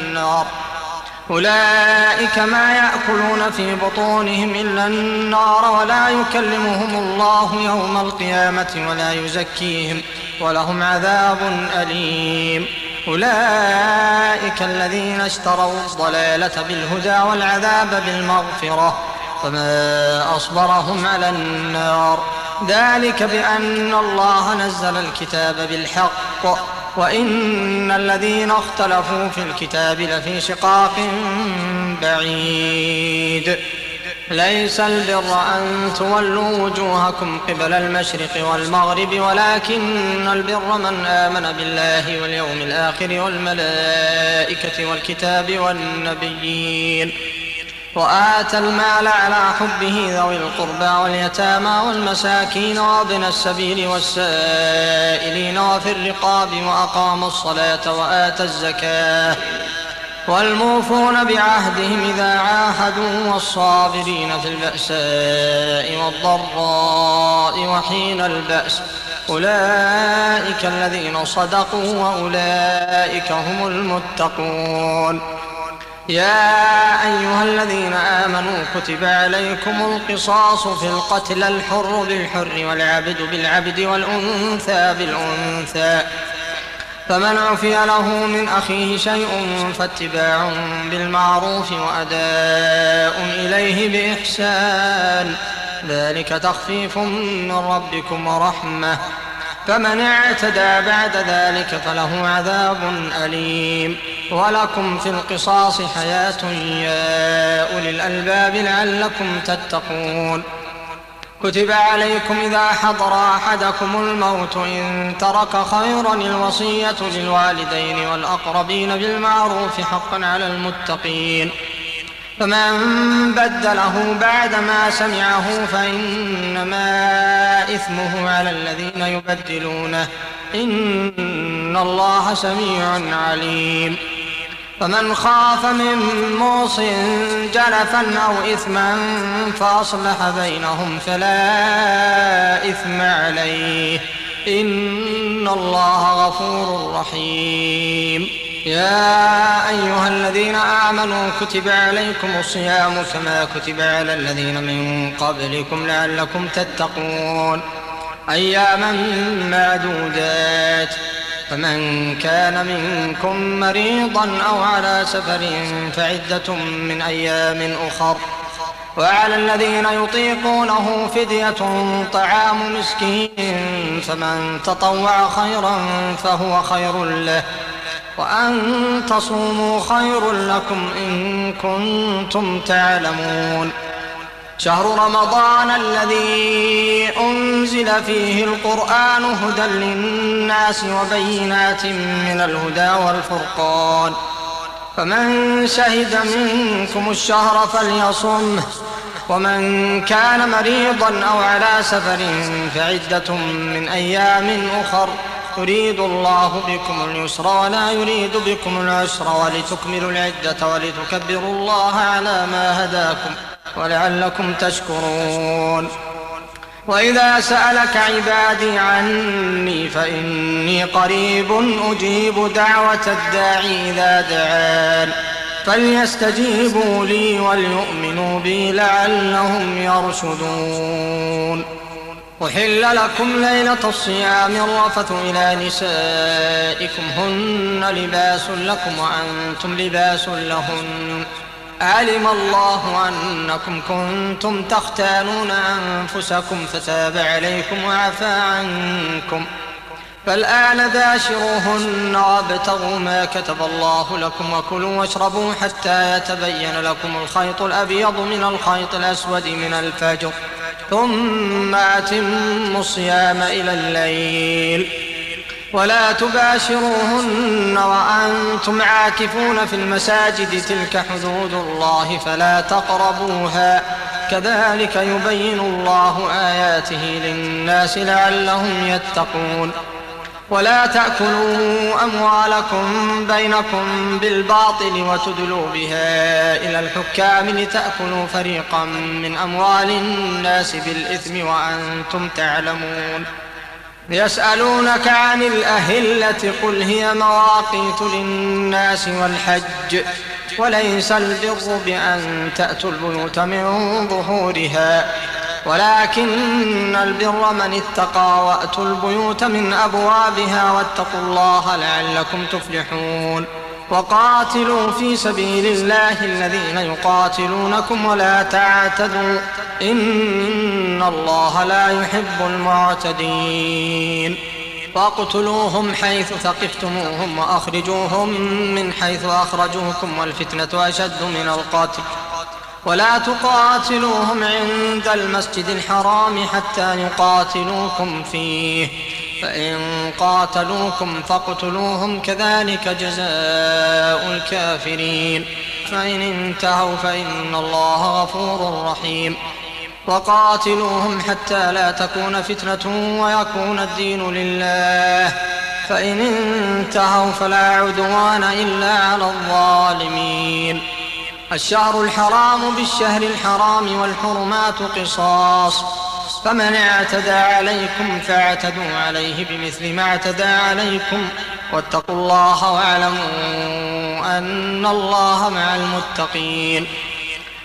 النار ولا يكلمهم الله يوم القيامة ولا يزكيهم ولهم عذاب أليم. أولئك الذين اشتروا الضلالة بالهدى والعذاب بالمغفرة فما أصبرهم على النار ذلك بأن الله نزل الكتاب بالحق وإن الذين اختلفوا في الكتاب لفي شقاق بعيد. ليس البر أن تولوا وجوهكم قبل المشرق والمغرب ولكن البر من آمن بالله واليوم الآخر والملائكة والكتاب والنبيين وآتى المال على حبه ذوي القربى واليتامى والمساكين وابن السبيل والسائلين وفي الرقاب وأقام الصلاة وآتى الزكاة والموفون بعهدهم إذا عاهدوا والصابرين في البأساء والضراء وحين البأس أولئك الذين صدقوا وأولئك هم المتقون. يا أيها الذين آمنوا كتب عليكم القصاص في القتلى الحر بالحر والعبد بالعبد والأنثى بالأنثى فمن عفي له من أخيه شيء فاتباع بالمعروف وأداء إليه بإحسان ذلك تخفيف من ربكم ورحمة فمن اعتدى بعد ذلك فله عذاب أليم. ولكم في القصاص حياة يا أولي الألباب لعلكم تتقون. كتب عليكم إذا حضر أحدكم الموت إن ترك خيرا الوصية للوالدين والأقربين بالمعروف حقا على المتقين فمن بدله بعدما سمعه فإنما إثمه على الذين يبدلونه إن الله سميع عليم. فمن خاف من موص جنفا أو إثما فأصلح بينهم فلا إثم عليه إن الله غفور رحيم. يا أيها الذين آمنوا كتب عليكم الصيام كما كتب على الذين من قبلكم لعلكم تتقون أياما معدودات فمن كان منكم مريضا أو على سفر فعدة من أيام أخر وعلى الذين يطيقونه فدية طعام مسكين فمن تطوع خيرا فهو خير له وأن تصوموا خير لكم إن كنتم تعلمون. شهر رمضان الذي أنزل فيه القرآن هدى للناس وبينات من الهدى والفرقان فمن شهد منكم الشهر فليصمه ومن كان مريضا أو على سفر فعدة من أيام أخر يريد الله بكم اليسر ولا يريد بكم العسر ولتكملوا العدة ولتكبروا الله على ما هداكم ولعلكم تشكرون. وإذا سألك عبادي عني فإني قريب أجيب دعوة الداعي إذا دعان فليستجيبوا لي وليؤمنوا بي لعلهم يرشدون. أحل لكم ليلة الصيام الرفث إلى نسائكم هن لباس لكم وأنتم لباس لهن علم الله أنكم كنتم تختانون أنفسكم فتاب عليكم وعفى عنكم فالآن باشروهن وابتغوا ما كتب الله لكم وكلوا واشربوا حتى يتبين لكم الخيط الأبيض من الخيط الأسود من الفجر ثم أتموا الصيام إلى الليل ولا تباشروهن وأنتم عاكفون في المساجد تلك حدود الله فلا تقربوها كذلك يبين الله آياته للناس لعلهم يتقون. ولا تأكلوا أموالكم بينكم بالباطل وتدلوا بها إلى الحكام لتأكلوا فريقا من أموال الناس بالإثم وأنتم تعلمون. يسألونك عن الأهلة قل هي مواقيت للناس والحج وليس البر بأن تأتوا البيوت من ظهورها ولكن البر من اتقى وأتوا البيوت من أبوابها واتقوا الله لعلكم تفلحون. وقاتلوا في سبيل الله الذين يقاتلونكم ولا تعتدوا إن الله لا يحب المعتدين. واقتلوهم حيث ثقفتموهم وأخرجوهم من حيث أخرجوكم والفتنة أشد من القتل ولا تقاتلوهم عند المسجد الحرام حتى يقاتلوكم فيه فإن قاتلوكم فاقتلوهم كذلك جزاء الكافرين. فإن انتهوا فإن الله غفور رحيم. وقاتلوهم حتى لا تكون فتنة ويكون الدين لله، فإن انتهوا فلا عدوان إلا على الظالمين. الشهر الحرام بالشهر الحرام والحرمات قصاص، فمن اعتدى عليكم فاعتدوا عليه بمثل ما اعتدى عليكم، واتقوا الله واعلموا أن الله مع المتقين.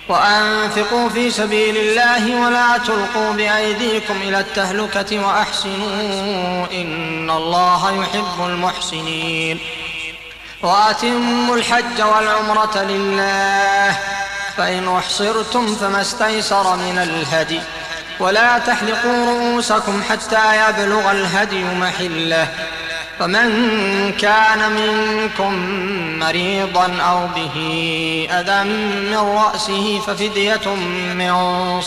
وأنفقوا في سبيل الله ولا تلقوا بأيديكم إلى التهلكة وأحسنوا إن الله يحب المحسنين. وأتموا الحج والعمرة لله، فإن أحصرتم فما استيسر من الهدي، ولا تحلقوا رؤوسكم حتى يبلغ الهدي محله، فمن كان منكم مريضا أو به أذى من رأسه ففدية من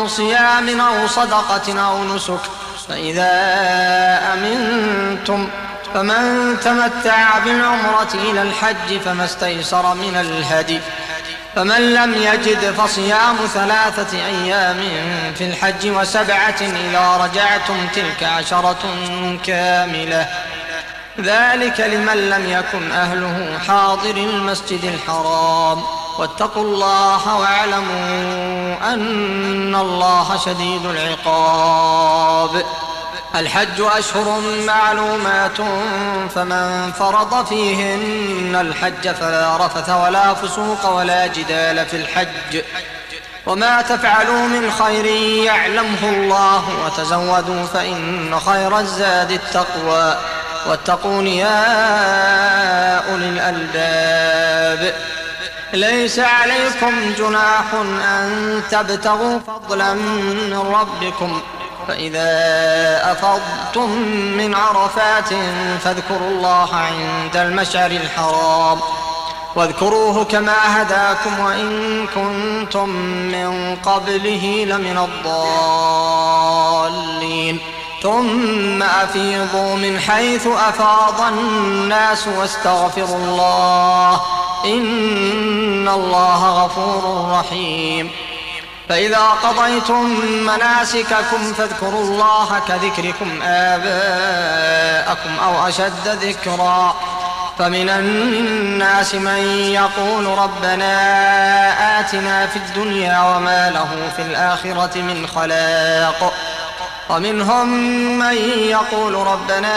صيام أو صدقة أو نسك، فإذا أمنتم فمن تمتع بالعمرة إلى الحج فما استيسر من الهدي، فمن لم يجد فصيام 3 أيام في الحج و7 إذا رجعتم تلك 10 كاملة، ذلك لمن لم يكن أهله حاضر المسجد الحرام. واتقوا الله واعلموا أن الله شديد العقاب. الحج أشهر معلومات، فمن فرض فيهن الحج فلا رفث ولا فسوق ولا جدال في الحج، وما تفعلوا من خير يعلمه الله، وتزودوا فإن خير الزاد التقوى، واتقون يا أولي الألباب. ليس عليكم جناح أن تبتغوا فضلا من ربكم، فإذا أفضتم من عرفات فاذكروا الله عند المشعر الحرام، واذكروه كما هداكم وإن كنتم من قبله لمن الضالين. ثم أفيضوا من حيث أفاض الناس واستغفروا الله إن الله غفور رحيم. فإذا قضيتم مناسككم فاذكروا الله كذكركم آباءكم أو أشد ذكرا، فمن الناس من يقول ربنا آتنا في الدنيا وما له في الآخرة من خلاق، ومنهم من يقول ربنا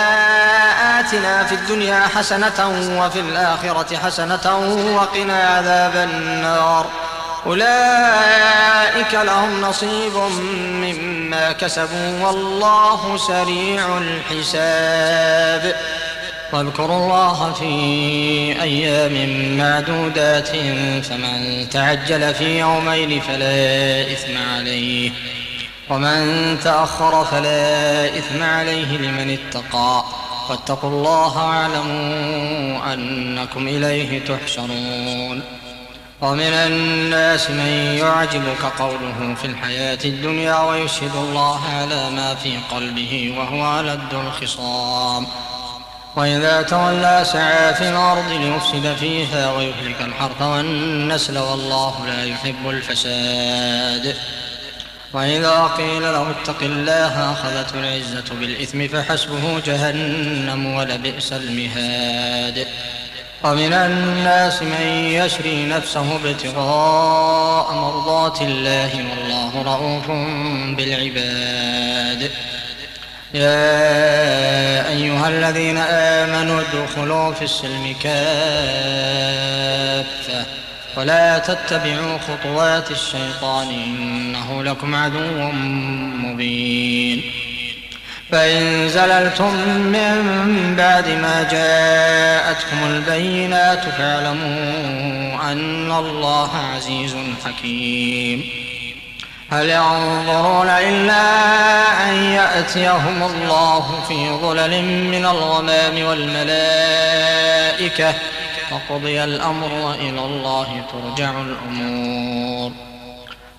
آتنا في الدنيا حسنة وفي الآخرة حسنة وقنا عذاب النار. أولئك لهم نصيب مما كسبوا والله سريع الحساب. واذكروا الله في أيام معدودات، فمن تعجل في يومين فلا إثم عليه، ومن تأخر فلا إثم عليه لمن اتقى. واتقوا الله واعلموا أنكم إليه تحشرون. ومن الناس من يعجبك قوله في الحياة الدنيا ويشهد الله على ما في قلبه وهو ألد الخصام، وإذا تولى سعى في الأرض ليفسد فيها ويهلك الحرث والنسل والله لا يحب الفساد. وإذا قيل له اتق الله أخذته العزة بالإثم فحسبه جهنم ولبئس المهاد. ومن الناس من يشري نفسه ابتغاء مرضات الله والله رؤوف بالعباد. يا أيها الذين آمنوا ادخلوا في السلم كافة ولا تتبعوا خطوات الشيطان إنه لكم عدو مبين. فإن زللتم من بعد ما جاءتكم البينات فاعلموا أن الله عزيز حكيم. هل ينظرون إلا أن يأتيهم الله في ظلل من الغمام والملائكة وقضي الأمر وإلى الله ترجع الأمور.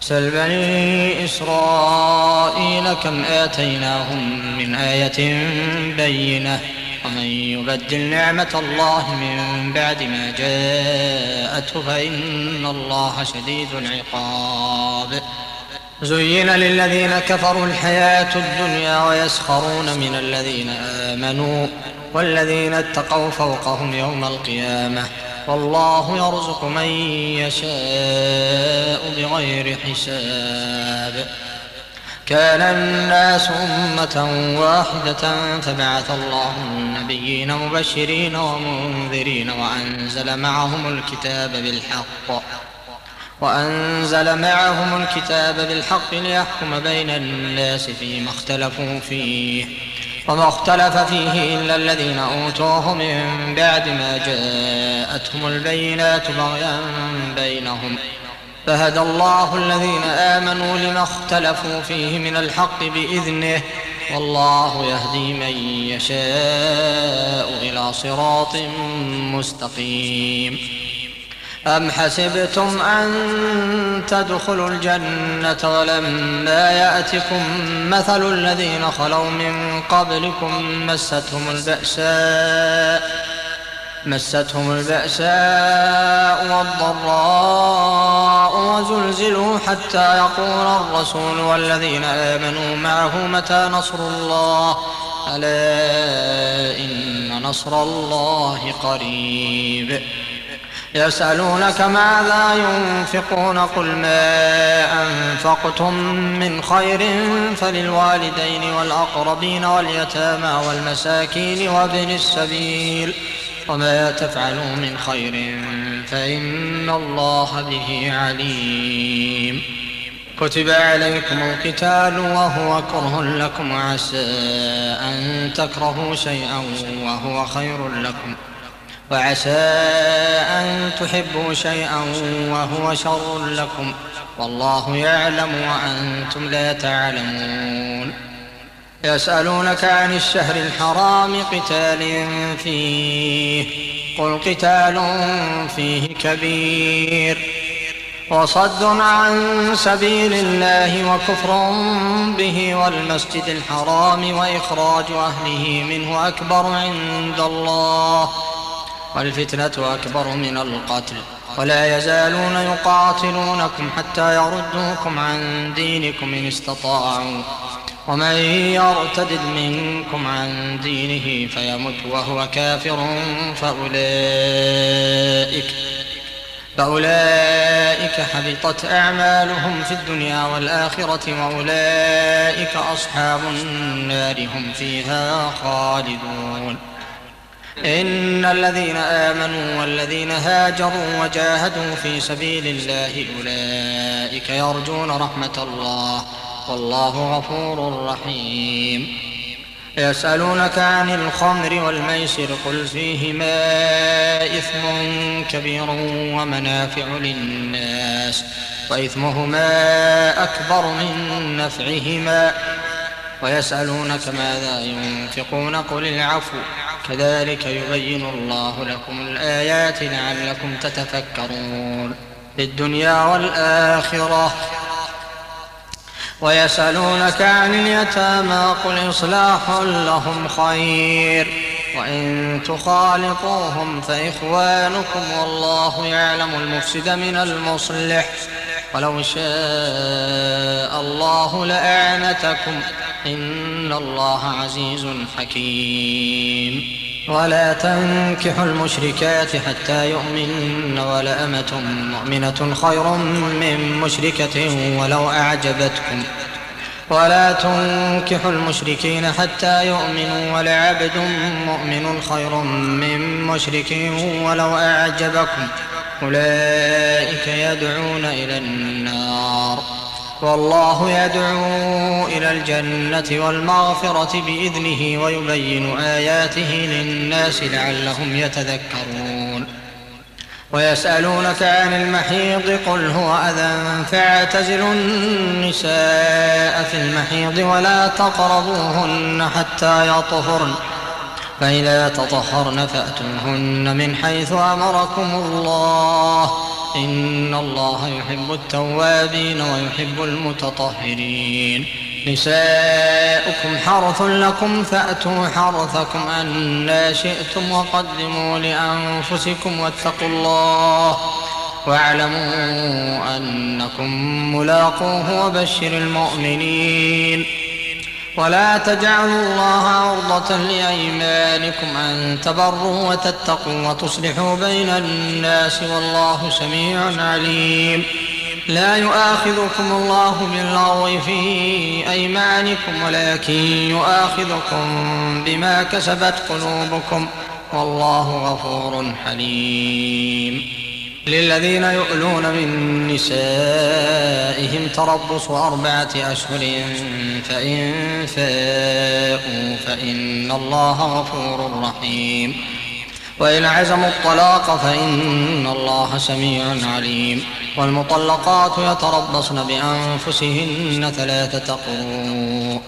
سل بني إسرائيل كم آتيناهم من آية بينة ومن يبدل نعمة الله من بعد ما جاءته فإن الله شديد العقاب. زين للذين كفروا الحياة الدنيا ويسخرون من الذين آمنوا والذين اتقوا فوقهم يوم القيامة والله يرزق من يشاء بغير حساب. كان الناس أمة واحدة فبعث الله النبيين مبشرين ومنذرين وأنزل معهم الكتاب بالحق ليحكم بين الناس فيما اختلفوا فيه وما اختلف فيه إلا الذين أوتوه من بعد ما جاءتهم البينات بغيا بينهم فهدى الله الذين آمنوا لما اختلفوا فيه من الحق بإذنه والله يهدي من يشاء إلى صراط مستقيم. أم حسبتم أن تدخلوا الجنة ولما يأتكم مثل الذين خلوا من قبلكم مستهم البأساء والضراء وزلزلوا حتى يقول الرسول والذين آمنوا معه متى نصر الله ألا إن نصر الله قريب. يسألونك ماذا ينفقون قل ما أنفقتم من خير فللوالدين والأقربين واليتامى والمساكين وابن السبيل وما تفعلوا من خير فإن الله به عليم. كتب عليكم القتال وهو كره لكم وعسى أن تكرهوا شيئا وهو خير لكم وعسى أن تحبوا شيئا وهو شر لكم والله يعلم وأنتم لا تعلمون. يسألونك عن الشهر الحرام قتال فيه قل قتال فيه كبير وصد عن سبيل الله وكفر به والمسجد الحرام وإخراج أهله منه أكبر عند الله والفتنة أكبر من القتل ولا يزالون يقاتلونكم حتى يردوكم عن دينكم إن استطاعوا ومن يرتد منكم عن دينه فيمت وهو كافر فأولئك حبطت أعمالهم في الدنيا والآخرة وأولئك أصحاب النار هم فيها خالدون. إن الذين آمنوا والذين هاجروا وجاهدوا في سبيل الله أولئك يرجون رحمة الله والله غفور رحيم. يسألونك عن الخمر والميسر قل فيهما إثم كبير ومنافع للناس وإثمهما أكبر من نفعهما ويسألونك ماذا ينفقون قل العفو كذلك يبين الله لكم الآيات لعلكم تتفكرون في الدنيا والآخرة. ويسألونك عن اليتامى قل إصلاح لهم خير وإن تخالطوهم فإخوانكم والله يعلم المفسد من المصلح ولو شاء الله لأعنتكم إن الله عزيز حكيم. ولا تنكحوا المشركات حتى يؤمن ولأمة مؤمنة خير من مشركة ولو أعجبتكم ولا تنكحوا المشركين حتى يؤمنوا ولعبد مؤمن خير من مشرك ولو أعجبكم أولئك يدعون إلى النار والله يدعو إلى الجنة والمغفرة بإذنه ويبين آياته للناس لعلهم يتذكرون. ويسألونك عن المحيض قل هو أذى فاعتزلوا النساء في المحيض ولا تقربوهن حتى يطهرن فإذا تطهرن فأتوهن من حيث أمركم الله إن الله يحب التوابين ويحب المتطهرين. نساؤكم حرث لكم فأتوا حرثكم أنى شئتم وقدموا لأنفسكم واتقوا الله واعلموا أنكم ملاقوه وبشر المؤمنين. ولا تجعلوا الله عرضة لأيمانكم أن تبروا وتتقوا وتصلحوا بين الناس والله سميع عليم. لا يؤاخذكم الله باللغو في أيمانكم ولكن يؤاخذكم بما كسبت قلوبكم والله غفور حليم. للذين يؤلون من نسائهم تربص 4 أشهر فإن فاءوا فإن الله غفور رحيم. وإن عزموا الطلاق فإن الله سميع عليم. والمطلقات يتربصن بأنفسهن 3 قروء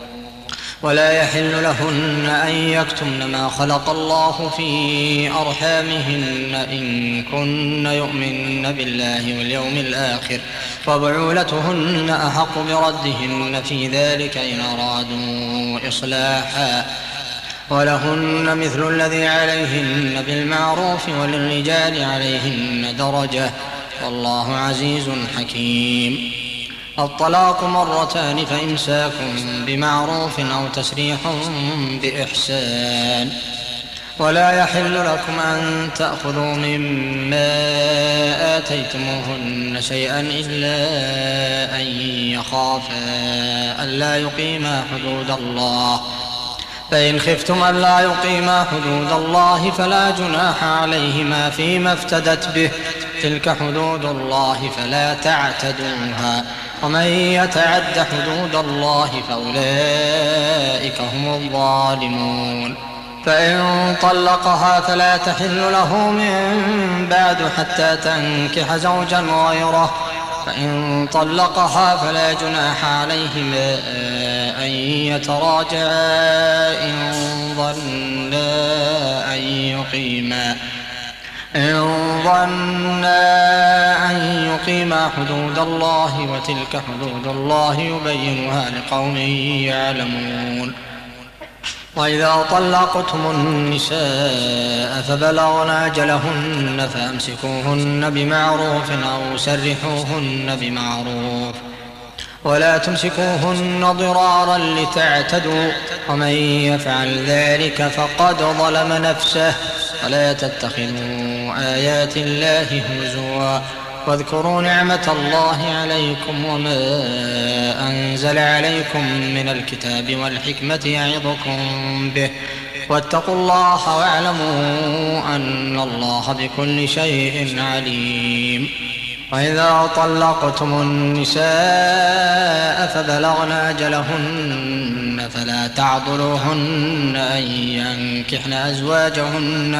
ولا يحل لهن أن يكتمن ما خلق الله في أرحامهن إن كن يؤمن بالله واليوم الآخر وبعولتهن أحق بردهن في ذلك إن أرادوا إصلاحا ولهن مثل الذي عليهن بالمعروف وللرجال عليهن درجة والله عزيز حكيم. الطلاق 2 فإمساك بمعروف أو تسريح بإحسان. ولا يحل لكم أن تأخذوا مما آتيتموهن شيئا إلا أن يخافا ألا يقيما حدود الله فإن خفتم ألا يقيما حدود الله فلا جناح عليهما فيما افتدت به تلك حدود الله فلا تعتدوها ومن يتعد حدود الله فأولئك هم الظالمون. فإن طلقها فلا تحل له من بعد حتى تنكح زوجا غيره فإن طلقها فلا جناح عليهما أن يتراجعا إن ظنا أن يقيما حدود الله وتلك حدود الله يبينها لقوم يعلمون. وإذا طلقتم النساء فبلغن أجلهن فأمسكوهن بمعروف أو سرحوهن بمعروف ولا تمسكوهن ضرارا لتعتدوا ومن يفعل ذلك فقد ظلم نفسه. ولا تتخذوا آيات الله هزوا واذكروا نعمة الله عليكم وما أنزل عليكم من الكتاب والحكمة يعظكم به واتقوا الله واعلموا أن الله بكل شيء عليم. وإذا طلقتم النساء فبلغن أجلهن فلا تعضلوهن أن ينكحن أزواجهن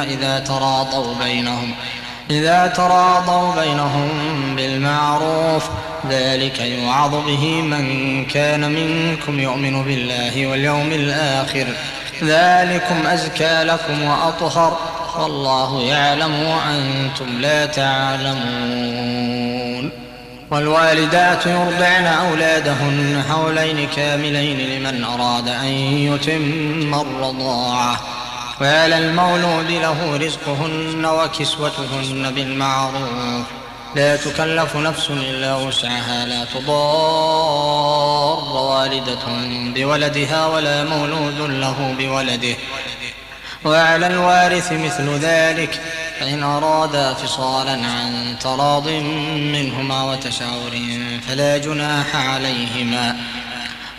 إذا تراضوا بينهم بالمعروف ذلك يوعظ به من كان منكم يؤمن بالله واليوم الآخر ذلكم أزكى لكم وأطهر والله يعلم وأنتم لا تعلمون. والوالدات يرضعن أولادهن حولين كاملين لمن أراد أن يتم الرضاعة وعلى المولود له رزقهن وكسوتهن بالمعروف لا تكلف نفس إلا وسعها لا تضار والدة بولدها ولا مولود له بولده وعلى الوارث مثل ذلك فإن أرادا فصالا عن تراض منهما وتشاور فلا جناح عليهما.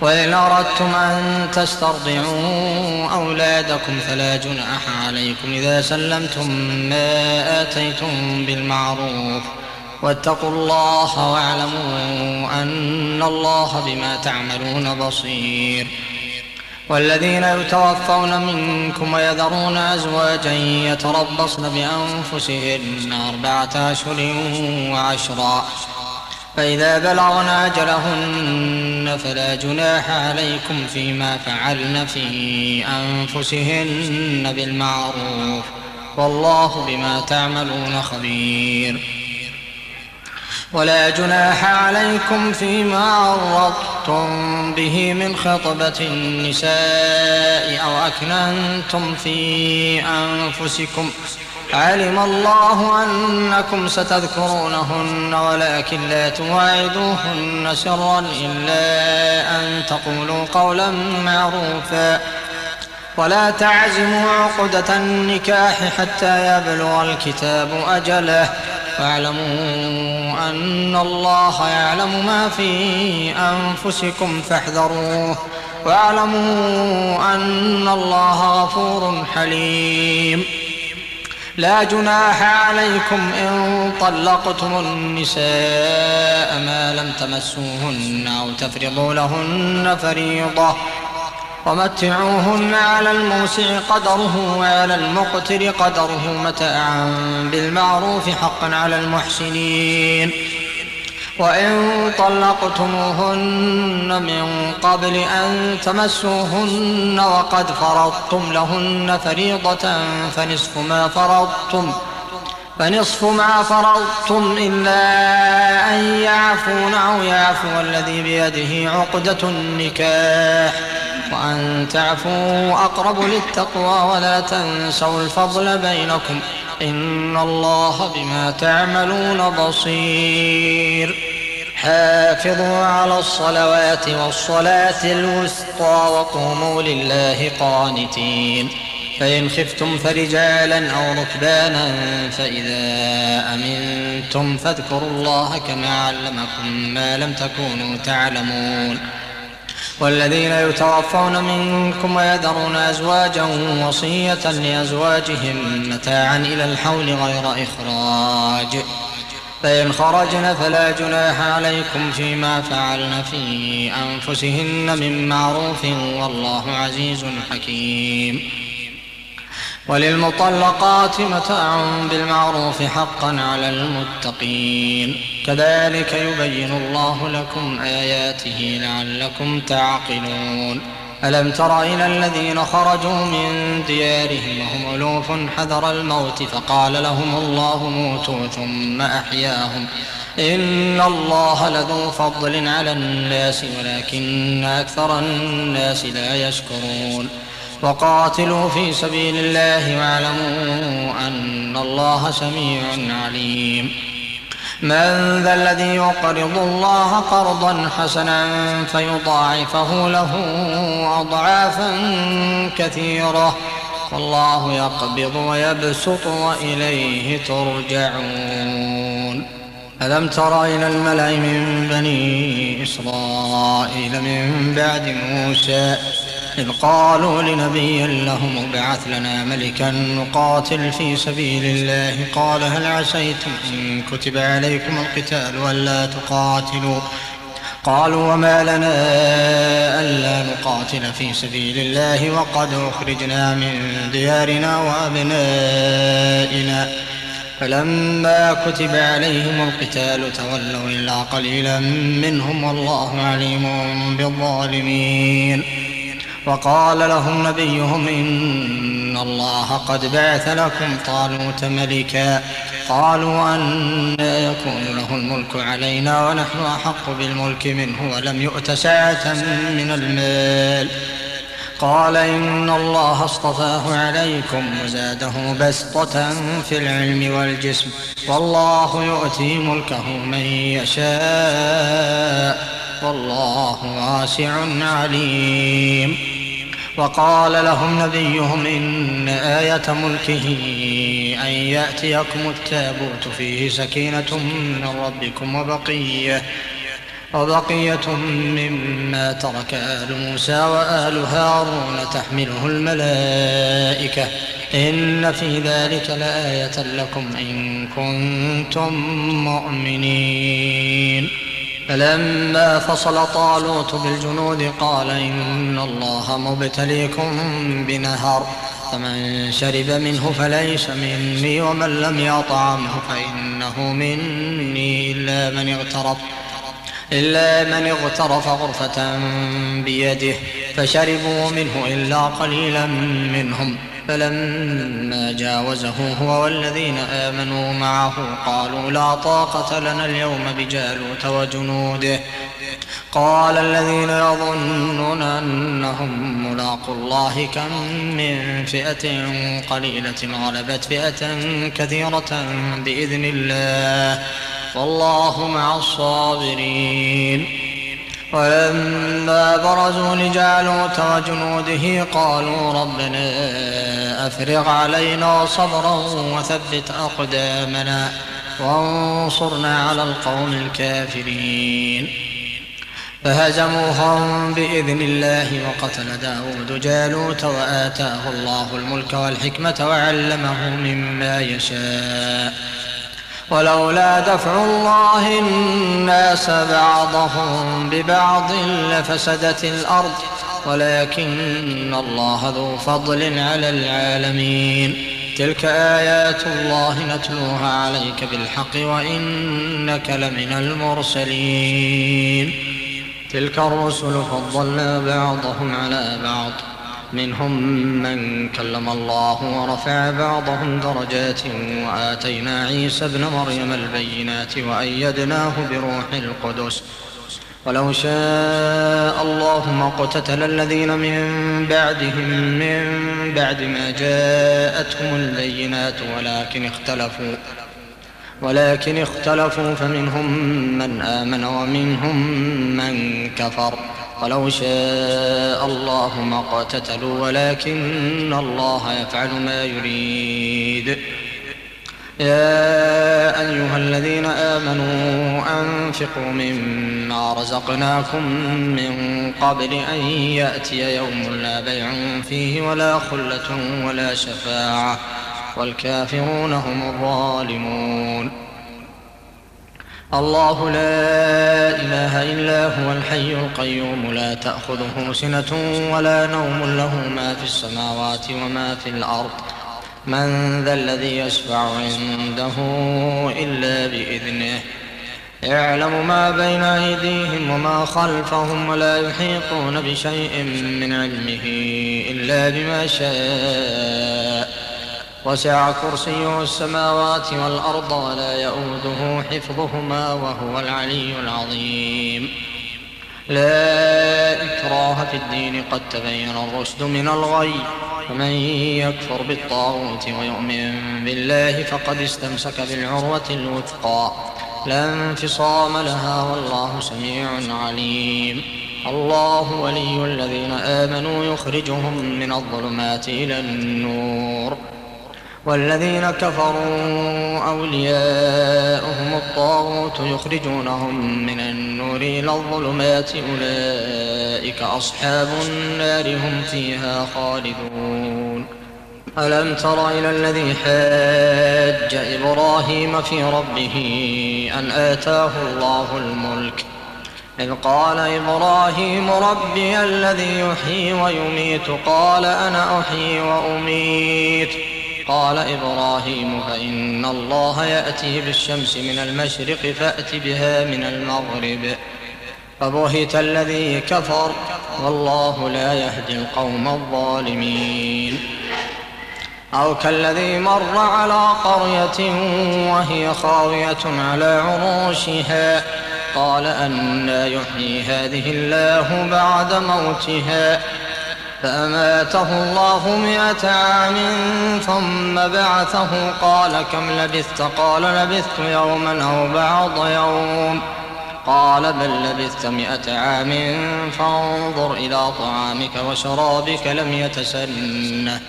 وإن أردتم أن تسترضعوا أولادكم فلا جناح عليكم إذا سلمتم ما آتيتم بالمعروف واتقوا الله واعلموا أن الله بما تعملون بصير. والذين يتوفون منكم ويذرون أزواجا يتربصن بأنفسهن 4 أشهر وعشرا فإذا بلغن أجلهن فلا جناح عليكم فيما فعلن في أنفسهن بالمعروف والله بما تعملون خبير. ولا جناح عليكم فيما عرضتم به من خطبة النساء أو أكننتم في أنفسكم علم الله أنكم ستذكرونهن ولكن لا تواعدوهن سرا إلا أن تقولوا قولا معروفا ولا تعزموا عقدة النكاح حتى يبلغ الكتاب أجله واعلموا أن الله يعلم ما في أنفسكم فاحذروه واعلموا أن الله غفور حليم لا جناح عليكم إن طلقتم النساء ما لم تمسوهن أو تفرضوا لهن فريضة ومتعوهن على الموسع قدره وعلى المقتر قدره متاعا بالمعروف حقا على المحسنين وإن طلقتموهن من قبل أن تمسوهن وقد فرضتم لهن فريضة فنصف ما فرضتم إلا أن يعفون أو يعفو الذي بيده عقدة النكاح وأن تعفوا أقرب للتقوى ولا تنسوا الفضل بينكم إن الله بما تعملون بصير حافظوا على الصلوات والصلاة الوسطى وقوموا لله قانتين فإن خفتم فرجالا أو ركبانا فإذا أمنتم فاذكروا الله كما علمكم ما لم تكونوا تعلمون والذين يتوفون منكم ويذرون أزواجا وصية لأزواجهم متاعا إلى الحول غير إخراج فإن خرجن فلا جناح عليكم فيما فعلن في أنفسهن من معروف والله عزيز حكيم وللمطلقات متاع بالمعروف حقا على المتقين كذلك يبين الله لكم آياته لعلكم تعقلون ألم تر إلى الذين خرجوا من ديارهم وهم ألوف حذر الموت فقال لهم الله موتوا ثم أحياهم إن الله لذو فضل على الناس ولكن أكثر الناس لا يشكرون وقاتلوا في سبيل الله واعلموا أن الله سميع عليم من ذا الذي يقرض الله قرضا حسنا فيضاعفه له أضعافا كثيرة والله يقبض ويبسط وإليه ترجعون ألم تر إلى الملأ من بني إسرائيل من بعد موسى إذ قالوا لنبي لهم ابعث لنا ملكا نقاتل في سبيل الله قال هل عسيتم إن كتب عليكم القتال ألا تقاتلوا قالوا وما لنا ألا نقاتل في سبيل الله وقد أخرجنا من ديارنا وأبنائنا فلما كتب عليهم القتال تولوا إلا قليلا منهم والله عليم بالظالمين وقال لهم نبيهم إن الله قد بعث لكم طالوت ملكا قالوا أنى يكون له الملك علينا ونحن أحق بالملك منه ولم يؤت سعة من المال قال إن الله اصطفاه عليكم وزاده بسطة في العلم والجسم والله يؤتي ملكه من يشاء والله واسع عليم وقال لهم نبيهم إن آية ملكه أن يأتيكم التابوت فيه سكينة من ربكم وبقية مما ترك آل موسى وآل هارون تحمله الملائكة إن في ذلك لآية لكم إن كنتم مؤمنين فلما فصل طالوت بالجنود قال إن الله مبتليكم بنهر فمن شرب منه فليس مني ومن لم يطعمه فإنه مني إلا من اغترف غرفة بيده فشربوا منه إلا قليلا منهم. فلما جاوزه هو والذين آمنوا معه قالوا لا طاقة لنا اليوم بجالوت وجنوده. قال الذين يظنون أنهم ملاقو الله كم من فئة قليلة غلبت فئة كثيرة بإذن الله والله مع الصابرين. ولما برزوا لجالوت وجنوده قالوا ربنا أفرغ علينا صبرا وثبت أقدامنا وانصرنا على القوم الكافرين. فهزموهم بإذن الله وقتل داود جالوت وآتاه الله الملك والحكمة وعلمه مما يشاء. ولولا دفع الله الناس بعضهم ببعض لفسدت الأرض ولكن الله ذو فضل على العالمين. تلك آيات الله نتلوها عليك بالحق وإنك لمن المرسلين. تلك الرسل فضلنا بعضهم على بعض منهم من كلم الله ورفع بعضهم درجات وآتينا عيسى ابن مريم البينات وأيدناه بروح القدس. ولو شاء الله ما اقتتل الذين من بعدهم من بعد ما جاءتهم البينات ولكن اختلفوا فمنهم من آمن ومنهم من كفر. ولو شاء الله ما اقتتلوا ولكن الله يفعل ما يريد. يا أيها الذين آمنوا أنفقوا مما رزقناكم من قبل أن يأتي يوم لا بيع فيه ولا خلة ولا شفاعة والكافرون هم الظالمون. الله لا إله إلا هو الحي القيوم لا تأخذه سنة ولا نوم له ما في السماوات وما في الأرض من ذا الذي يشفع عنده إلا بإذنه يعلم ما بين أيديهم وما خلفهم ولا يحيطون بشيء من علمه إلا بما شاء وسع كرسيه السماوات والأرض ولا يؤوده حفظهما وهو العلي العظيم. لا إكراه في الدين قد تبين الرشد من الغي فمن يكفر بالطاغوت ويؤمن بالله فقد استمسك بالعروة الوثقى لا انفصام لها والله سميع عليم. الله ولي الذين آمنوا يخرجهم من الظلمات إلى النور والذين كفروا أولياؤهم الطاغوت يخرجونهم من النور إلى الظلمات أولئك أصحاب النار هم فيها خالدون. ألم تر إلى الذي حاج إبراهيم في ربه أن آتاه الله الملك إذ قال إبراهيم ربي الذي يحيي ويميت قال أنا أحيي وأميت قال إبراهيم فإن الله يأتي بالشمس من المشرق فأت بها من المغرب فبهت الذي كفر والله لا يهدي القوم الظالمين. أو كالذي مر على قرية وهي خاوية على عروشها قال أنى يحيي هذه الله بعد موتها فأماته الله 100 عام ثم بعثه قال كم لبثت قال لبثت يوما أو بعض يوم قال بل لبثت 100 عام فانظر إلى طعامك وشرابك لم يتسنه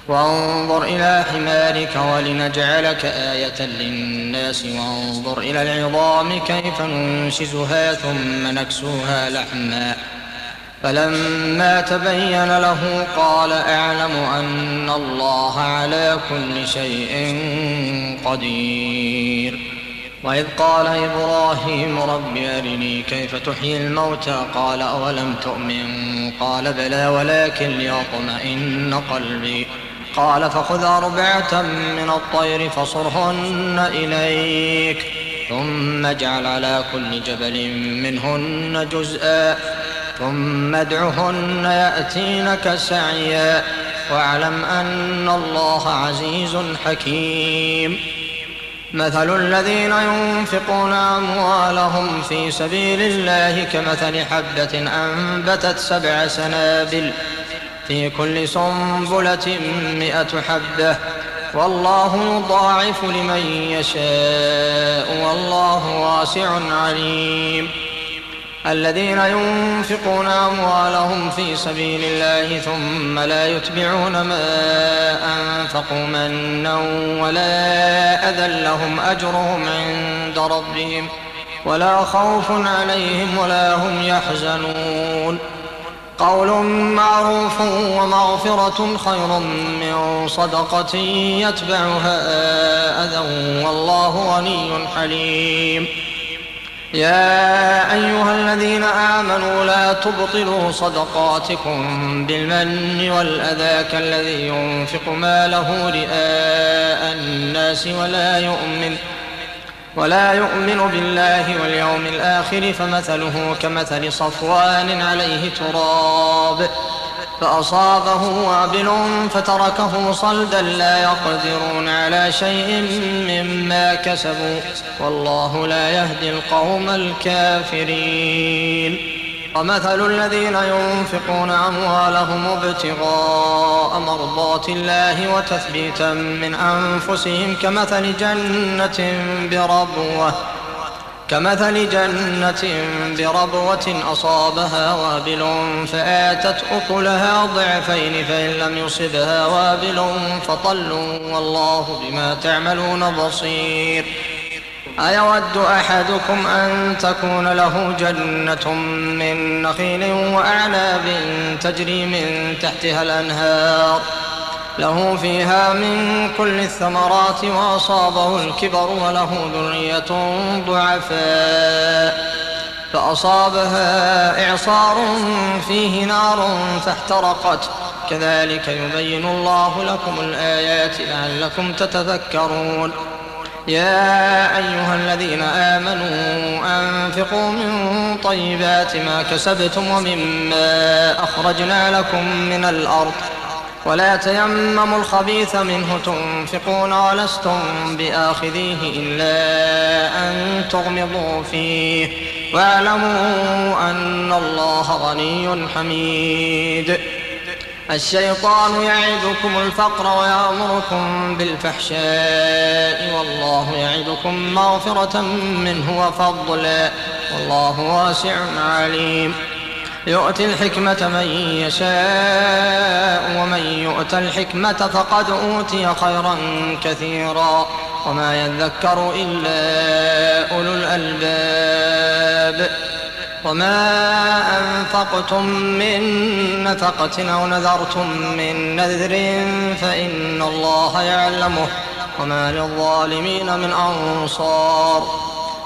وانظر إلى حمارك ولنجعلك آية للناس وانظر إلى العظام كيف ننشزها ثم نكسوها لحما فلما تبين له قال أعلم أن الله على كل شيء قدير. وإذ قال إبراهيم رب أرني كيف تحيي الموتى قال أولم تؤمن قال بلى ولكن ليطمئن قلبي قال فخذ 4 من الطير فصرهن إليك ثم اجعل على كل جبل منهن جزءا ثم ادعهن يأتينك سعيا واعلم أن الله عزيز حكيم. مثل الذين ينفقون أموالهم في سبيل الله كمثل حبة أنبتت 7 سنابل في كل سنبلة 100 حبة والله يضاعف لمن يشاء والله واسع عليم. الذين ينفقون أموالهم في سبيل الله ثم لا يتبعون ما أنفقوا منا ولا أذى لهم أجرهم عند ربهم ولا خوف عليهم ولا هم يحزنون. قول معروف ومغفرة خير من صدقة يتبعها أذى والله غني حليم. يا أيها الذين آمنوا لا تبطلوا صدقاتكم بالمن والأذى كالذي ينفق ماله رئاء الناس ولا يؤمن بالله واليوم الآخر فمثله كمثل صفوان عليه تراب فأصابه وابل فتركه صلدا لا يقدرون على شيء مما كسبوا والله لا يهدي القوم الكافرين. ومثل الذين ينفقون أموالهم ابتغاء مرضات الله وتثبيتا من أنفسهم كمثل جنة بربوة أصابها وابل فآتت أكلها ضعفين فإن لم يصبها وابل فطل والله بما تعملون بصير. أيود أحدكم أن تكون له جنة من نخيل وأعناب تجري من تحتها الأنهار له فيها من كل الثمرات وأصابه الكبر وله ذرية ضعفاء فأصابها إعصار فيه نار فاحترقت كذلك يبين الله لكم الآيات لعلكم تتذكرون. يا أيها الذين آمنوا أنفقوا من طيبات ما كسبتم ومما أخرجنا لكم من الأرض ولا تيمموا الخبيث منه تنفقون ولستم بآخذيه إلا أن تغمضوا فيه واعلموا أن الله غني حميد. الشيطان يعدكم الفقر ويأمركم بالفحشاء والله يعدكم مغفرة منه وفضلا والله واسع عليم. يؤتي الحكمة من يشاء ومن يؤت الحكمة فقد أوتي خيرا كثيرا وما يذكر إلا أولو الألباب. وما أنفقتم من نفقة أو نذرتم من نذر فإن الله يعلمه وما للظالمين من أنصار.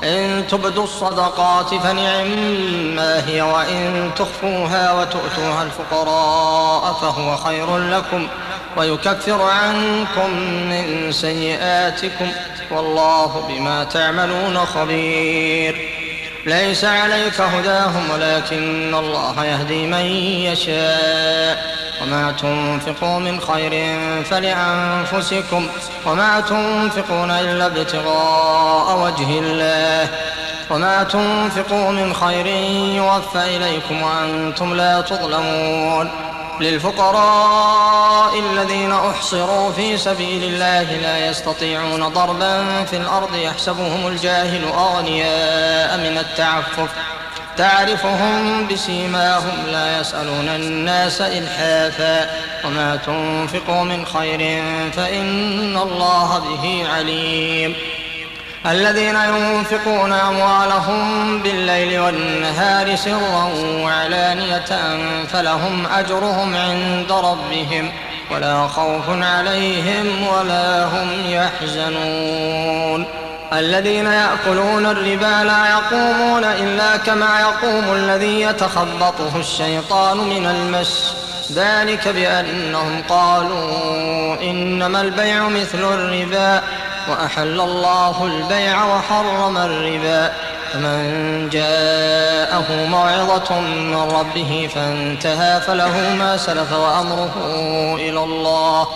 إن تبدوا الصدقات فنعما هي وإن تخفوها وتؤتوها الفقراء فهو خير لكم ويكفر عنكم من سيئاتكم والله بما تعملون خبير. ليس عليك هداهم ولكن الله يهدي من يشاء وما تنفقوا من خير فلأنفسكم وما تنفقون إلا ابتغاء وجه الله وما تنفقوا من خير يوفى إليكم وأنتم لا تظلمون. للفقراء الذين أحصروا في سبيل الله لا يستطيعون ضربا في الأرض يحسبهم الجاهل أغنياء من التعفف تعرفهم بسيماهم لا يسألون الناس إلحافا وما تنفقوا من خير فإن الله به عليم. الذين ينفقون أموالهم بالليل والنهار سرا وعلانية فلهم أجرهم عند ربهم ولا خوف عليهم ولا هم يحزنون. الذين يأكلون الربا لا يقومون إلا كما يقوم الذي يتخبطه الشيطان من المس ذلك بأنهم قالوا إنما البيع مثل الربا وأحل الله البيع وحرم الربا فمن جاءه موعظة من ربه فانتهى فله ما سلف وأمره إلى الله،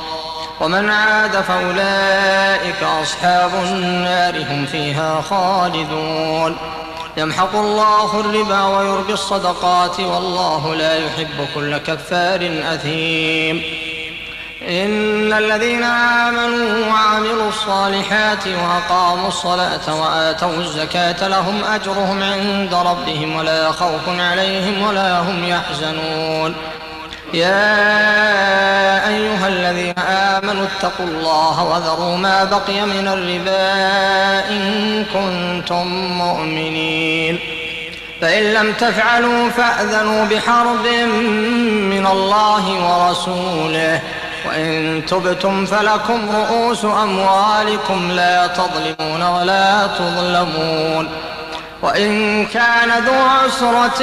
ومن عاد فأولئك أصحاب النار هم فيها خالدون. يمحق الله الربا ويربي الصدقات والله لا يحب كل كفار أثيم. إن الذين آمنوا وعملوا الصالحات وأقاموا الصلاة وآتوا الزكاة لهم أجرهم عند ربهم ولا خوف عليهم ولا هم يحزنون. يا أيها الذين آمنوا اتقوا الله وذروا ما بقي من الربا إن كنتم مؤمنين، فإن لم تفعلوا فأذنوا بحرب من الله ورسوله، وإن تبتم فلكم رؤوس أموالكم لا تظلمون ولا تظلمون. وإن كان ذو عسرة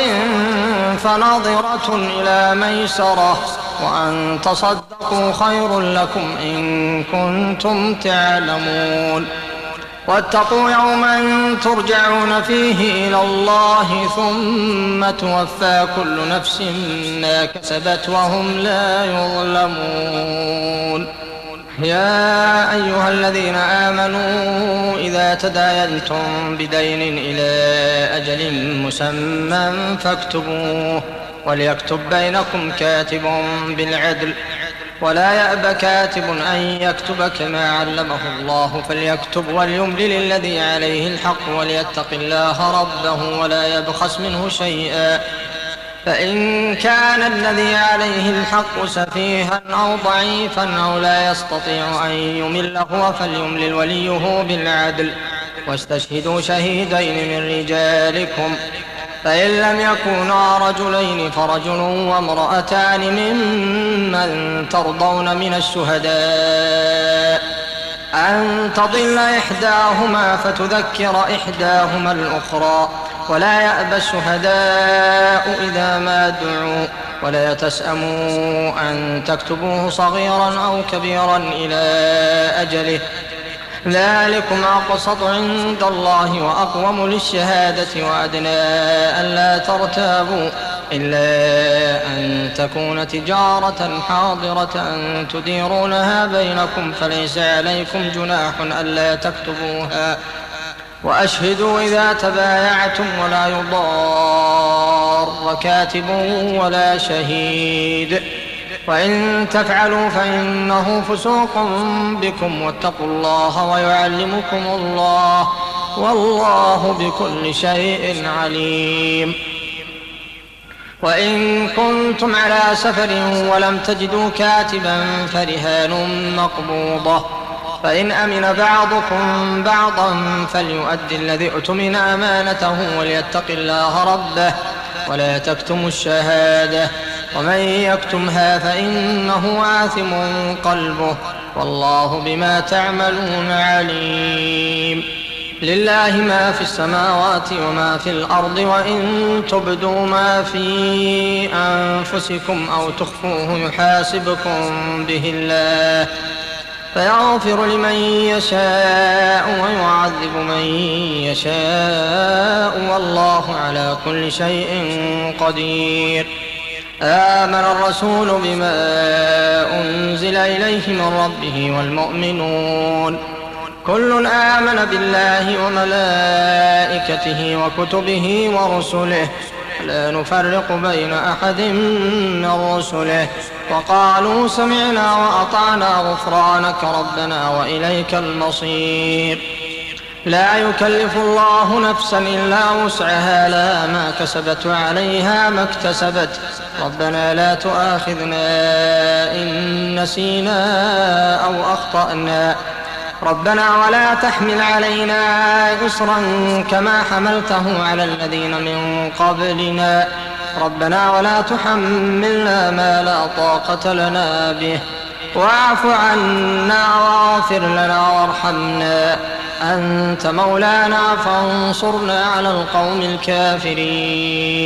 فنظرة إلى ميسرة، وأن تصدقوا خير لكم إن كنتم تعلمون. واتقوا يوما ترجعون فيه إلى الله ثم توفى كل نفس ما كسبت وهم لا يظلمون. يا أيها الذين آمنوا إذا تداينتم بدين إلى أجل مسمى فاكتبوه، وليكتب بينكم كاتب بالعدل، ولا يأب كاتب أن يكتب كما علمه الله فليكتب وليملل الذي عليه الحق وليتق الله ربه ولا يبخس منه شيئا، فإن كان الذي عليه الحق سفيها أو ضعيفا أو لا يستطيع أن يمل هو فليملل وليه بالعدل، واستشهدوا شهيدين من رجالكم، فإن لم يكونا رجلين فرجل وامرأتان ممن ترضون من الشهداء أن تضل إحداهما فتذكر إحداهما الأخرى، ولا يأبى الشهداء إذا ما دعوا، ولا تسأموا أن تكتبوه صغيرا أو كبيرا إلى أجله، ذلكم أقسط عند الله وأقوم للشهادة وأدنى ألا ترتابوا إلا أن تكون تجارة حاضرة تديرونها بينكم فليس عليكم جناح ألا تكتبوها، وأشهدوا إذا تبايعتم ولا يضار كاتب ولا شهيد، وإن تفعلوا فإنه فسوق بكم واتقوا الله ويعلمكم الله والله بكل شيء عليم. وإن كنتم على سفر ولم تجدوا كاتبا فرهان مقبوضة، فإن أمن بعضكم بعضا فليؤدي الذي اؤتمن أمانته وليتق الله ربه ولا تكتموا الشهادة، ومن يكتمها فإنه آثم قلبه والله بما تعملون عليم. لله ما في السماوات وما في الأرض، وإن تبدوا ما في أنفسكم أو تخفوه يحاسبكم به الله فيغفر لمن يشاء ويعذب من يشاء والله على كل شيء قدير. آمن الرسول بما أنزل إليه من ربه والمؤمنون كل آمن بالله وملائكته وكتبه ورسله لا نفرق بين أحد من رسله وقالوا سمعنا وأطعنا غفرانك ربنا وإليك المصير. لا يكلف الله نفسا إلا وسعها لها ما كسبت وعليها ما اكتسبت ربنا لا تؤاخذنا إن نسينا أو أخطأنا ربنا ولا تحمل علينا إصرا كما حملته على الذين من قبلنا ربنا ولا تحملنا ما لا طاقة لنا به واعف عنا واغفر لنا وارحمنا أنت مولانا فانصرنا على القوم الكافرين.